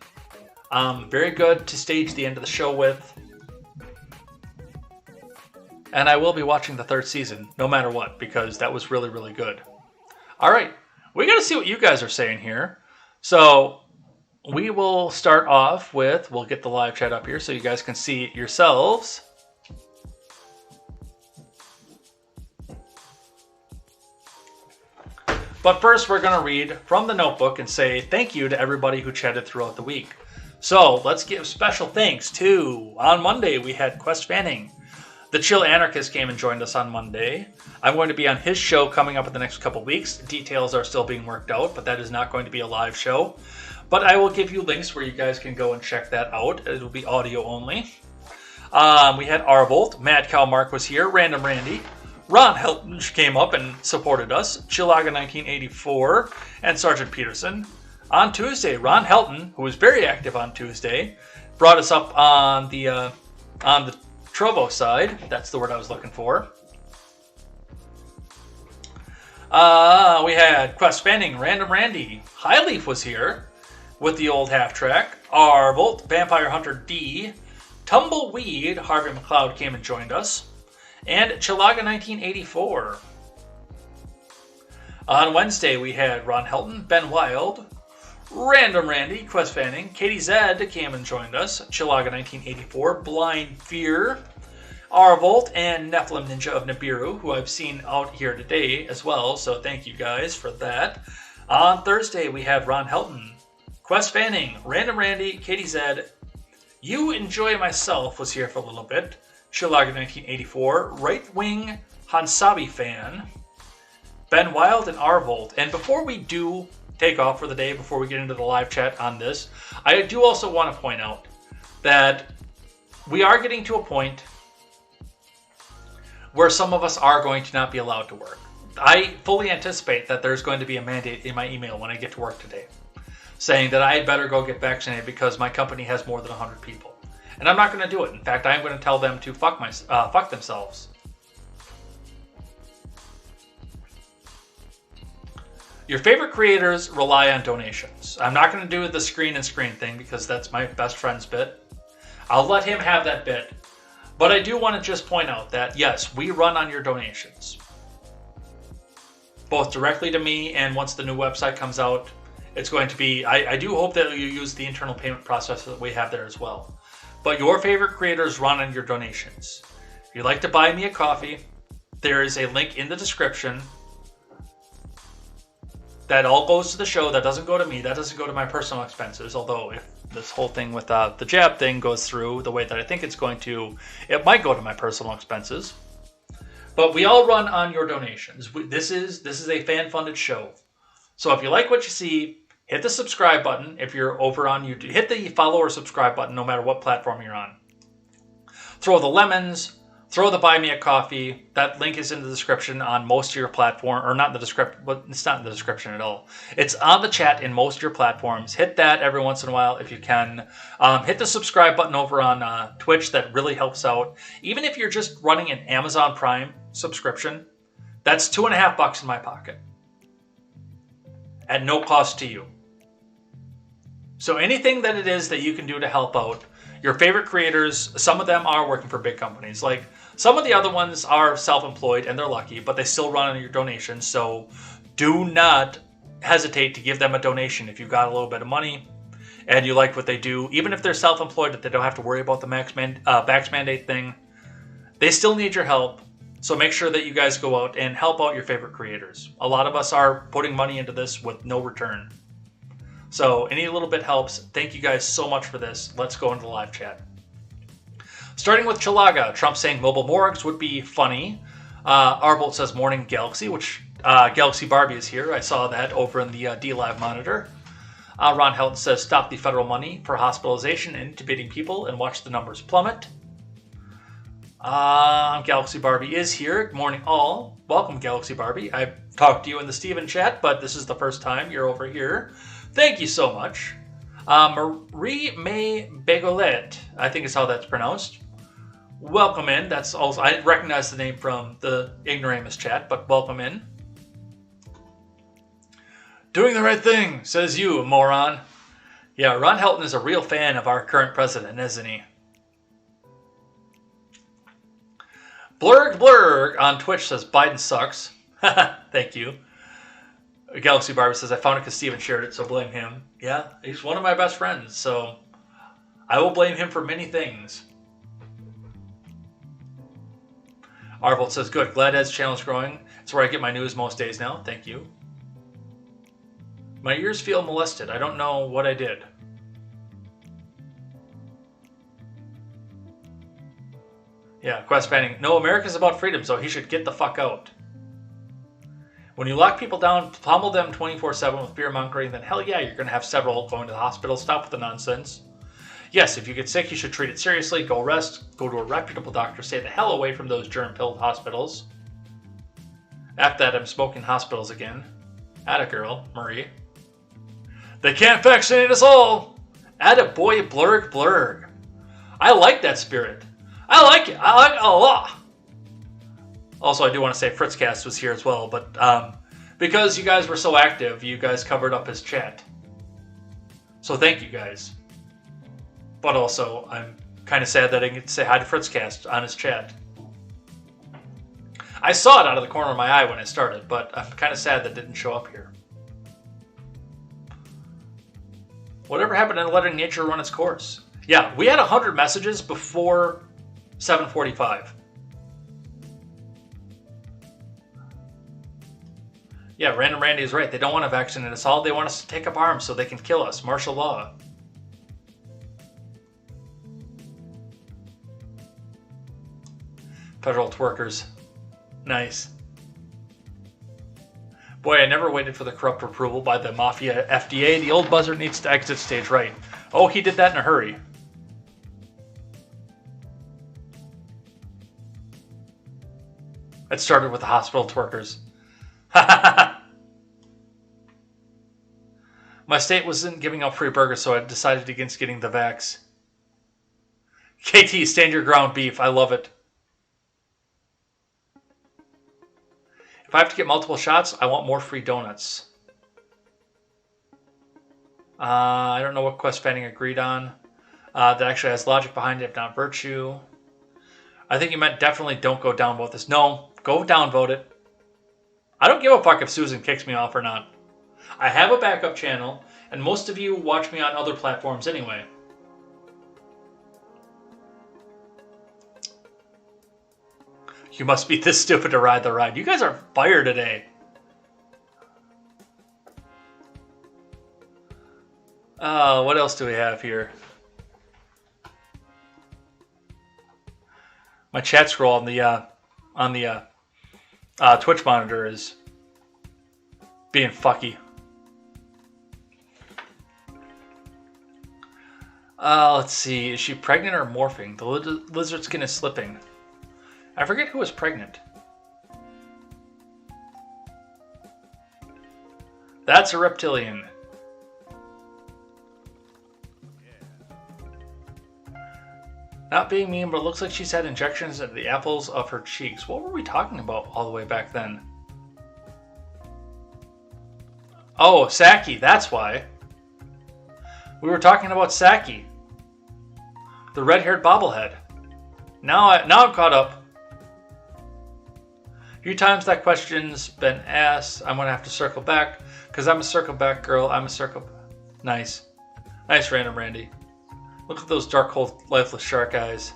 Very good to stage the end of the show with. And I will be watching the 3rd season, no matter what, because that was really, really good. All right, we got to see what you guys are saying here. So we will start off with, we'll get the live chat up here so you guys can see it yourselves. But first, we're going to read from the notebook and say thank you to everybody who chatted throughout the week. So let's give special thanks to, on Monday, we had Quest Fanning. The Chill Anarchist came and joined us on Monday. I'm going to be on his show coming up in the next couple weeks. Details are still being worked out, but that is not going to be a live show. But I will give you links where you guys can go and check that out. It will be audio only. We had Arvolt, Mad Cow Mark was here, Random Randy. Ron Helton came up and supported us, Chilaga 1984, and Sergeant Peterson. On Tuesday, Ron Helton, who was very active on Tuesday, brought us up on the Trovo side. That's the word I was looking for. We had Quest Fanning, Random Randy. Highleaf was here with the old half track. Arvolt, Vampire Hunter D. Tumbleweed, Harvey McLeod came and joined us. And Chilaga 1984. On Wednesday, we had Ron Helton, Ben Wild, Random Randy, Quest Fanning, Katie Zed came and joined us, Chilaga 1984, Blind Fear, Arvolt, and Nephilim Ninja of Nibiru, who I've seen out here today as well, so thank you guys for that. On Thursday, we had Ron Helton, Quest Fanning, Random Randy, Katie Zed, You Enjoy Myself was here for a little bit, Chilaga 1984, Right Wing Hansabi Fan, Ben Wild, and Arvolt. And before we do take off for the day, before we get into the live chat on this, I do also want to point out that we are getting to a point where some of us are going to not be allowed to work. I fully anticipate that there's going to be a mandate in my email when I get to work today saying that I had better go get vaccinated because my company has more than 100 people. And I'm not going to do it. In fact, I'm going to tell them to fuck themselves. Your favorite creators rely on donations. I'm not going to do the screen and screen thing because that's my best friend's bit. I'll let him have that bit. But I do want to just point out that, yes, we run on your donations. both directly to me and once the new website comes out, it's going to be, I do hope that you use the internal payment process that we have there as well. But your favorite creators run on your donations. If you'd like to buy me a coffee, there is a link in the description. That all goes to the show. That doesn't go to me. That doesn't go to my personal expenses. Although if this whole thing with the jab thing goes through the way that I think it's going to, it might go to my personal expenses. But we all run on your donations. This is a fan-funded show. So if you like what you see, hit the subscribe button. If you're over on YouTube, hit the follow or subscribe button no matter what platform you're on. Throw the lemons. Throw the buy me a coffee. That link is in the description on most of your platform, or not in the description, but it's not in the description at all. It's on the chat in most of your platforms. Hit that every once in a while if you can. Hit the subscribe button over on Twitch. That really helps out. Even if you're just running an Amazon Prime subscription, that's $2.50 in my pocket at no cost to you. So anything that it is that you can do to help out your favorite creators, some of them are working for big companies. Like some of the other ones are self-employed and they're lucky, but they still run on your donations. So do not hesitate to give them a donation if you've got a little bit of money and you like what they do. Even if they're self-employed, that they don't have to worry about the vax mandate thing, they still need your help. So make sure that you guys go out and help out your favorite creators. A lot of us are putting money into this with no return. So any little bit helps. Thank you guys so much for this. Let's go into the live chat. Starting with Chilaga, Trump saying mobile morgues would be funny. Arbolt says morning Galaxy, which Galaxy Barbie is here. I saw that over in the D-Live monitor. Ron Helton says stop the federal money for hospitalization and intubating people and watch the numbers plummet. Galaxy Barbie is here. Good morning all. Welcome Galaxy Barbie. I've talked to you in the Steven chat, but this is the first time you're over here. Thank you so much. Marie May Begolette, I think is how that's pronounced. Welcome in. That's also, I recognize the name from the Ignoramus chat, but welcome in. Doing the right thing, says you, moron. Yeah, Ron Helton is a real fan of our current president, isn't he? Blurg Blurg on Twitch says Biden sucks. Thank you. Galaxy Barbie says, I found it because Steven shared it, so blame him. Yeah, he's one of my best friends, so I will blame him for many things. Arvold says, good, glad Ed's channel is growing. It's where I get my news most days now. Thank you. My ears feel molested. I don't know what I did. Yeah, Quest Fanning. No, America's about freedom, so he should get the fuck out. When you lock people down, pummel them 24/7 with fear-mongering, then hell yeah, you're going to have several going to the hospital. Stop with the nonsense. Yes, if you get sick, you should treat it seriously. Go rest. Go to a reputable doctor. Stay the hell away from those germ-pilled hospitals. After that, I'm smoking hospitals again. Atta girl, Marie. They can't vaccinate us all. Atta boy, blurg blurg. I like that spirit. I like it. I like it a lot. Also, I do want to say Fritzcast was here as well, but because you guys were so active, you guys covered up his chat. So thank you guys. But also, I'm kind of sad that I didn't get to say hi to Fritzcast on his chat. I saw it out of the corner of my eye when I started, but I'm kind of sad that it didn't show up here. Whatever happened to letting nature run its course? Yeah, we had 100 messages before 7:45. Yeah, Random Randy is right. They don't want to vaccinate us all. They want us to take up arms so they can kill us. Martial law. Federal twerkers. Nice. Boy, I never waited for the corrupt approval by the mafia FDA. The old buzzard needs to exit stage right. Oh, he did that in a hurry. It started with the hospital twerkers. My state wasn't giving out free burgers, so I decided against getting the vax. KT, stand your ground, beef. I love it. If I have to get multiple shots, I want more free donuts. I don't know what Quest Fanning agreed on. That actually has logic behind it, if not virtue. I think you meant definitely don't go downvote this. No, go downvote it. I don't give a fuck if Susan kicks me off or not. I have a backup channel, and most of you watch me on other platforms anyway. You must be this stupid to ride the ride. You guys are fire today. What else do we have here? My chat scroll on the Twitch monitor is being fucky. Let's see. Is she pregnant or morphing? The lizard skin is slipping. I forget who was pregnant. That's a reptilian. Not being mean, but it looks like she's had injections at the apples of her cheeks. What were we talking about all the way back then? Oh, Saki, that's why. We were talking about Saki. The red-haired bobblehead. Now I'm caught up. A few times that question's been asked. I'm going to have to circle back, because I'm a circle back girl. I'm a circle... Nice. Nice, Random Randy. Look at those dark, cold, lifeless shark eyes.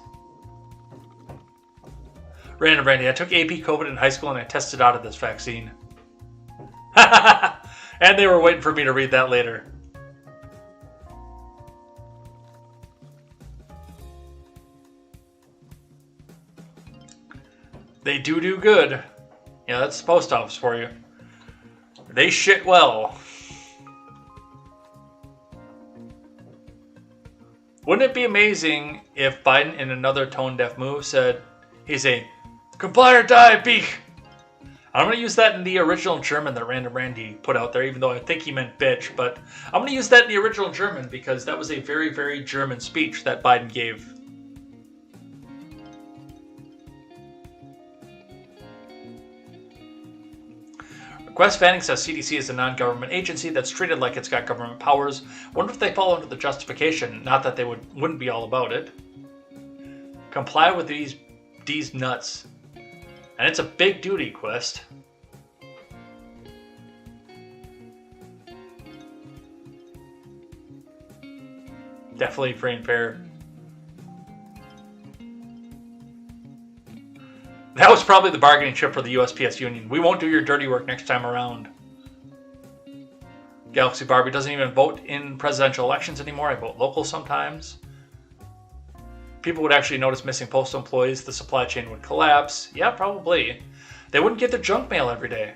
Random Randy, I took AP COVID in high school and I tested out of this vaccine. And they were waiting for me to read that later. They do good. Yeah, that's the post office for you. They shit well. Wouldn't it be amazing if Biden, in another tone-deaf move, said, he's a comply or die beak? I'm going to use that in the original German that Random Randy put out there, even though I think he meant bitch. But I'm going to use that in the original German because that was a very, very German speech that Biden gave. Quest Fanning says CDC is a non-government agency that's treated like it's got government powers. Wonder if they fall under the justification, not that they wouldn't be all about it. Comply with these nuts. And it's a big duty, Quest. Definitely free and fair. That was probably the bargaining chip for the USPS union. We won't do your dirty work next time around. Galaxy Barbie doesn't even vote in presidential elections anymore. I vote local sometimes. People would actually notice missing postal employees. The supply chain would collapse. Yeah, probably. They wouldn't get their junk mail every day.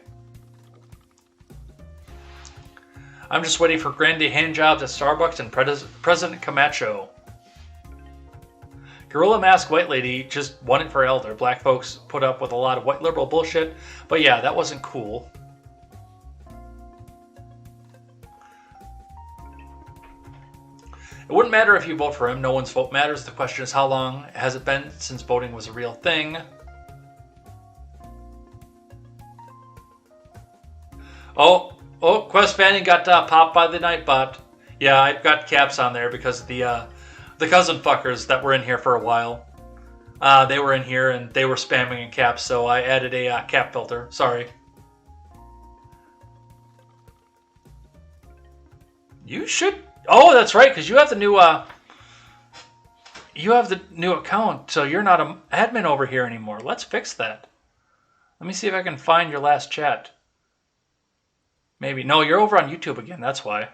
I'm just waiting for Grande hand jobs at Starbucks and President Camacho. Gorilla Mask White Lady just won it for Elder. Black folks put up with a lot of white liberal bullshit. But yeah, that wasn't cool. It wouldn't matter if you vote for him. No one's vote matters. The question is, how long has it been since voting was a real thing? Oh, Quest Fanning got popped by the Nightbot. Yeah, I've got caps on there because of the cousin fuckers that were in here for a while. They were in here and they were spamming in caps, so I added a cap filter. Sorry. You should... Oh, that's right, because you have the new account, so you're not an admin over here anymore. Let's fix that. Let me see if I can find your last chat. Maybe. No, you're over on YouTube again. That's why.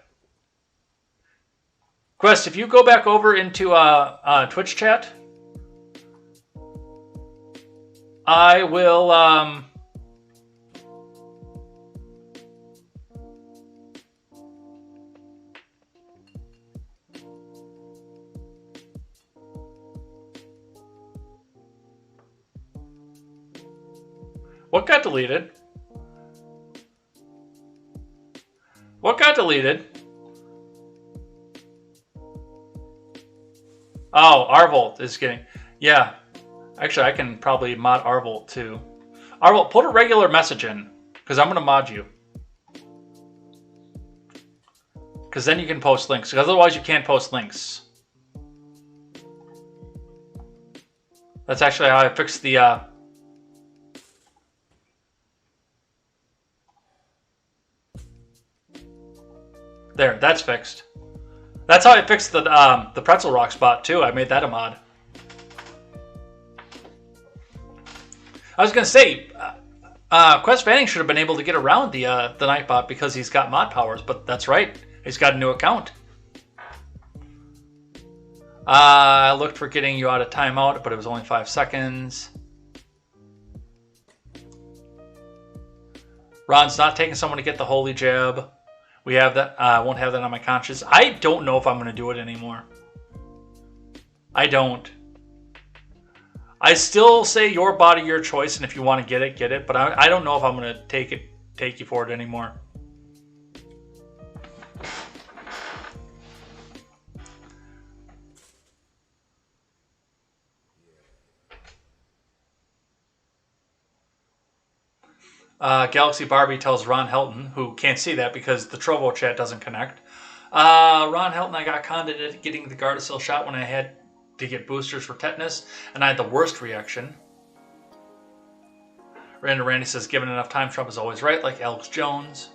Quest, if you go back over into Twitch chat, I will... What got deleted? What got deleted? Oh, Arvolt is getting... Yeah. Actually, I can probably mod Arvolt too. Arvolt, put a regular message in, because I'm going to mod you. Because then you can post links, because otherwise you can't post links. That's actually how I fixed the... There, that's fixed. That's how I fixed the pretzel rock spot too. I made that a mod. I was gonna say, Quest Fanning should have been able to get around the Nightbot because he's got mod powers, but that's right. He's got a new account. I looked for getting you out of timeout, but it was only 5 seconds. Ron's not taking someone to get the holy jab. We have that. I won't have that on my conscience. I don't know if I'm going to do it anymore. I don't. I still say your body, your choice, and if you want to get it, get it. But I don't know if I'm going to take you for it anymore. Galaxy Barbie tells Ron Helton, who can't see that because the Trovo chat doesn't connect. Ron Helton, I got conned into getting the Gardasil shot when I had to get boosters for tetanus, and I had the worst reaction. Randy says, given enough time, Trump is always right, like Alex Jones.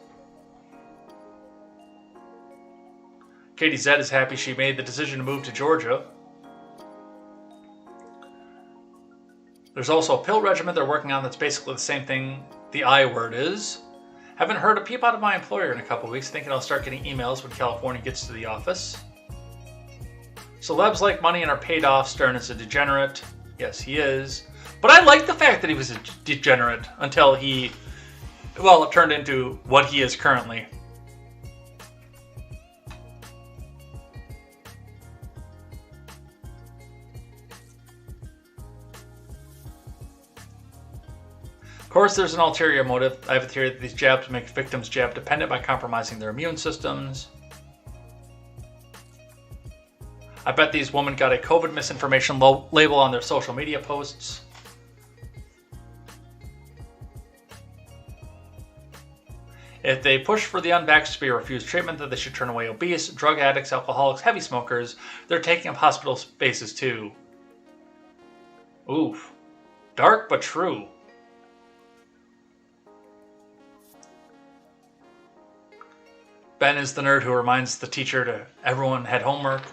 Katie Z is happy she made the decision to move to Georgia. There's also a pill regimen they're working on that's basically the same thing the I word is. Haven't heard a peep out of my employer in a couple weeks, thinking I'll start getting emails when California gets to the office. Celebs like money and are paid off. Stern is a degenerate. Yes, he is. But I like the fact that he was a degenerate until he, well, it turned into what he is currently. Of course, there's an ulterior motive. I have a theory that these jabs make victims jab dependent by compromising their immune systems. I bet these women got a COVID misinformation label on their social media posts. If they push for the unvaxxed to be refused treatment, then they should turn away obese, drug addicts, alcoholics, heavy smokers. They're taking up hospital spaces too. Oof. Dark but true. Ben is the nerd who reminds the teacher to everyone had homework.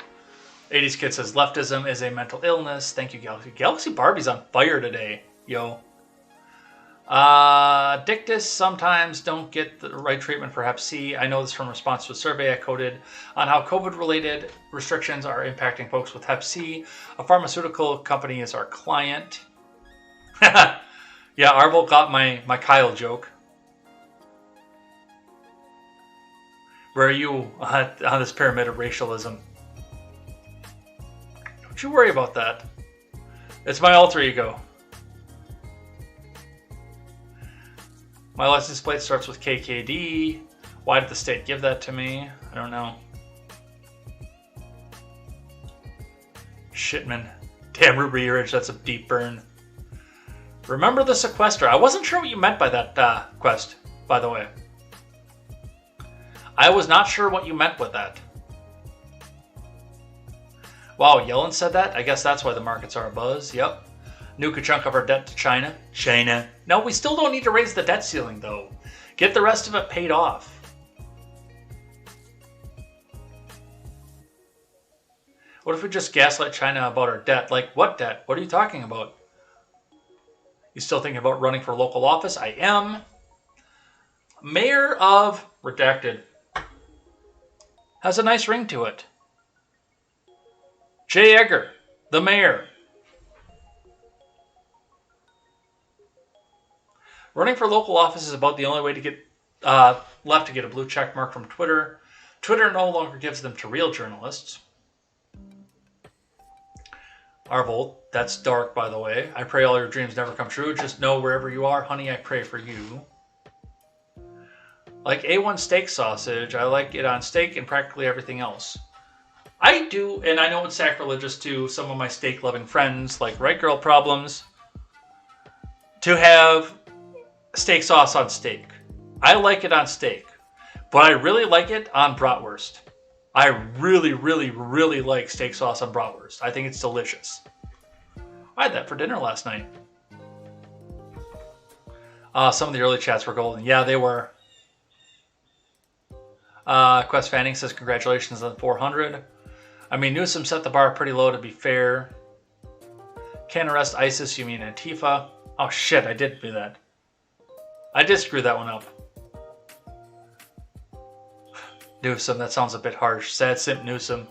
80s Kid says leftism is a mental illness. Thank you, Galaxy. Galaxy Barbie's on fire today, yo. Dictus sometimes don't get the right treatment for Hep C. I know this from response to a survey I coded on how COVID-related restrictions are impacting folks with Hep C. A pharmaceutical company is our client. Yeah, Arvel got my Kyle joke. Where are you on this pyramid of racialism? Don't you worry about that. It's my alter ego. My license plate starts with KKD. Why did the state give that to me? I don't know. Shitman. Damn, Ruby Ridge, that's a deep burn. Remember the sequester. I wasn't sure what you meant by that quest, by the way. I was not sure what you meant with that. Wow, Yellen said that? I guess that's why the markets are abuzz. Yep. Nuke a chunk of our debt to China. China. No, we still don't need to raise the debt ceiling, though. Get the rest of it paid off. What if we just gaslight China about our debt? Like, what debt? What are you talking about? You still thinking about running for local office? I am. Mayor of Redacted. Has a nice ring to it. Jay Egger, the mayor. Running for local office is about the only way to get left to get a blue check mark from Twitter. Twitter no longer gives them to real journalists. Arvold, that's dark, by the way. I pray all your dreams never come true. Just know wherever you are, honey, I pray for you. Like A1 steak sausage, I like it on steak and practically everything else. I do, and I know it's sacrilegious to some of my steak-loving friends, like Right Girl Problems, to have steak sauce on steak. I like it on steak, but I really like it on bratwurst. I really, really, really like steak sauce on bratwurst. I think it's delicious. I had that for dinner last night. Some of the early chats were golden. Yeah, they were. Quest Fanning says congratulations on 400. I mean, Newsom set the bar pretty low to be fair. Can't arrest ISIS, you mean Antifa? Oh shit, I did do that. I did screw that one up. Newsom, that sounds a bit harsh. Sad simp Newsom.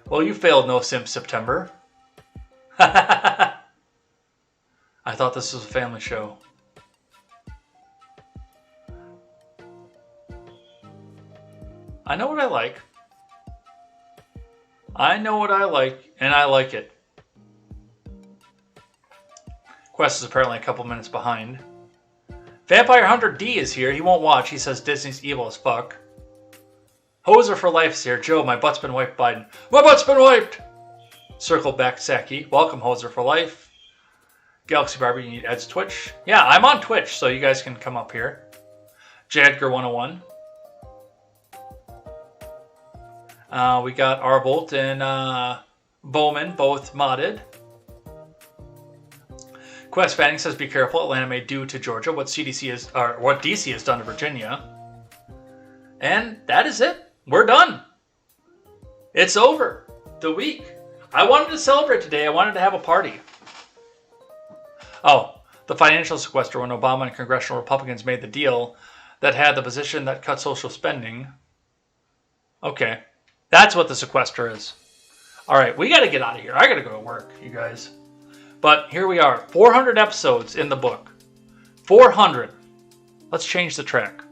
Well, you failed No Simp September. I thought this was a family show. I know what I like. I know what I like, and I like it. Quest is apparently a couple minutes behind. Vampire Hunter D is here. He won't watch. He says Disney's evil as fuck. Hoser for Life's here. Joe, my butt's been wiped, Biden. My butt's been wiped! Circle back, Saki. Welcome, Hoser for Life. Galaxy Barbie, you need Ed's Twitch. Yeah, I'm on Twitch, so you guys can come up here. Jadger 101. We got Arbolt and Bowman, both modded. Quest Fanning says, "Be careful. Atlanta may do to Georgia what what DC has done to Virginia." And that is it. We're done. It's over. The week. I wanted to celebrate today. I wanted to have a party. Oh, the financial sequester when Obama and congressional Republicans made the deal that had the position that cut social spending. Okay. That's what the sequester is. All right, we got to get out of here. I got to go to work, you guys. But here we are. 400 episodes in the book. 400. Let's change the track.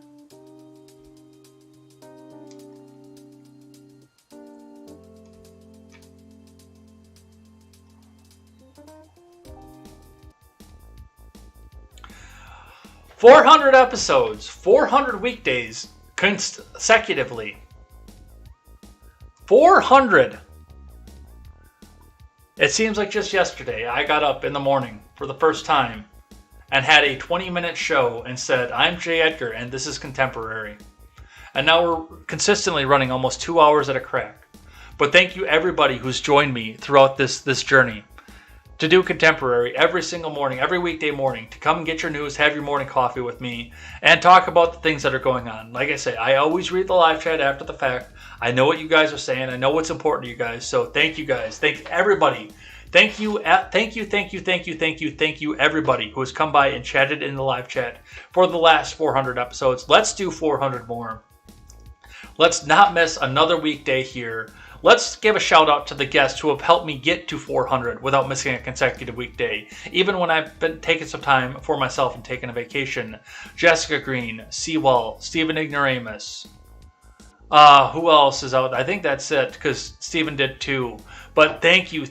"400 episodes, 400 weekdays consecutively. 400. It seems like just yesterday I got up in the morning for the first time and had a 20-minute show and said, I'm J. Edgar and this is Contemporary. And now we're consistently running almost 2 hours at a crack. But thank you everybody who's joined me throughout this journey to do Contemporary every single morning, every weekday morning, to come and get your news, have your morning coffee with me, and talk about the things that are going on. Like I say, I always read the live chat after the fact. I know what you guys are saying. I know what's important to you guys. So thank you guys. Thank everybody. Thank you, everybody who has come by and chatted in the live chat for the last 400 episodes. Let's do 400 more. Let's not miss another weekday here. Let's give a shout out to the guests who have helped me get to 400 without missing a consecutive weekday, even when I've been taking some time for myself and taking a vacation. Jessica Green, Seawall, Stephen Ignoramus. Who else is out? I think that's it, because Stephen did too. But thank you,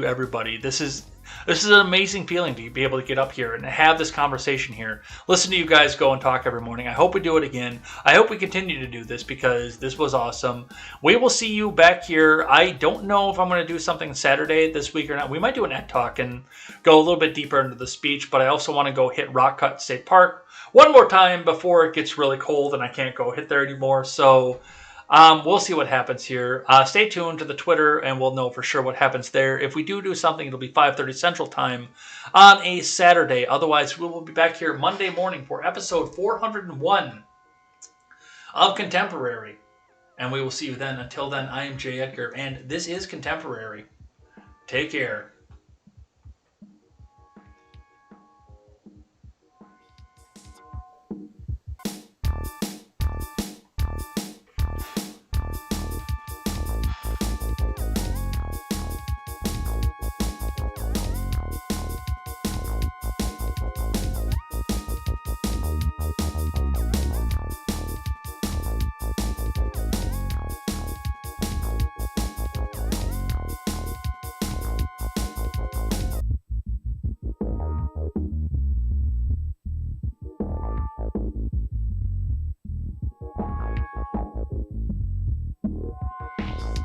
everybody. This is an amazing feeling to be able to get up here and have this conversation here. Listen to you guys go and talk every morning. I hope we do it again. I hope we continue to do this because this was awesome. We will see you back here. I don't know if I'm going to do something Saturday this week or not. We might do an Ed Talk and go a little bit deeper into the speech, but I also want to go hit Rock Cut State Park one more time before it gets really cold and I can't go hit there anymore. So we'll see what happens here. Stay tuned to the Twitter and we'll know for sure what happens there. If we do something, it'll be 5:30 Central Time on a Saturday. Otherwise, we will be back here Monday morning for episode 401 of Contemporary. And we will see you then. Until then, I am J. Edgar, and this is Contemporary. Take care.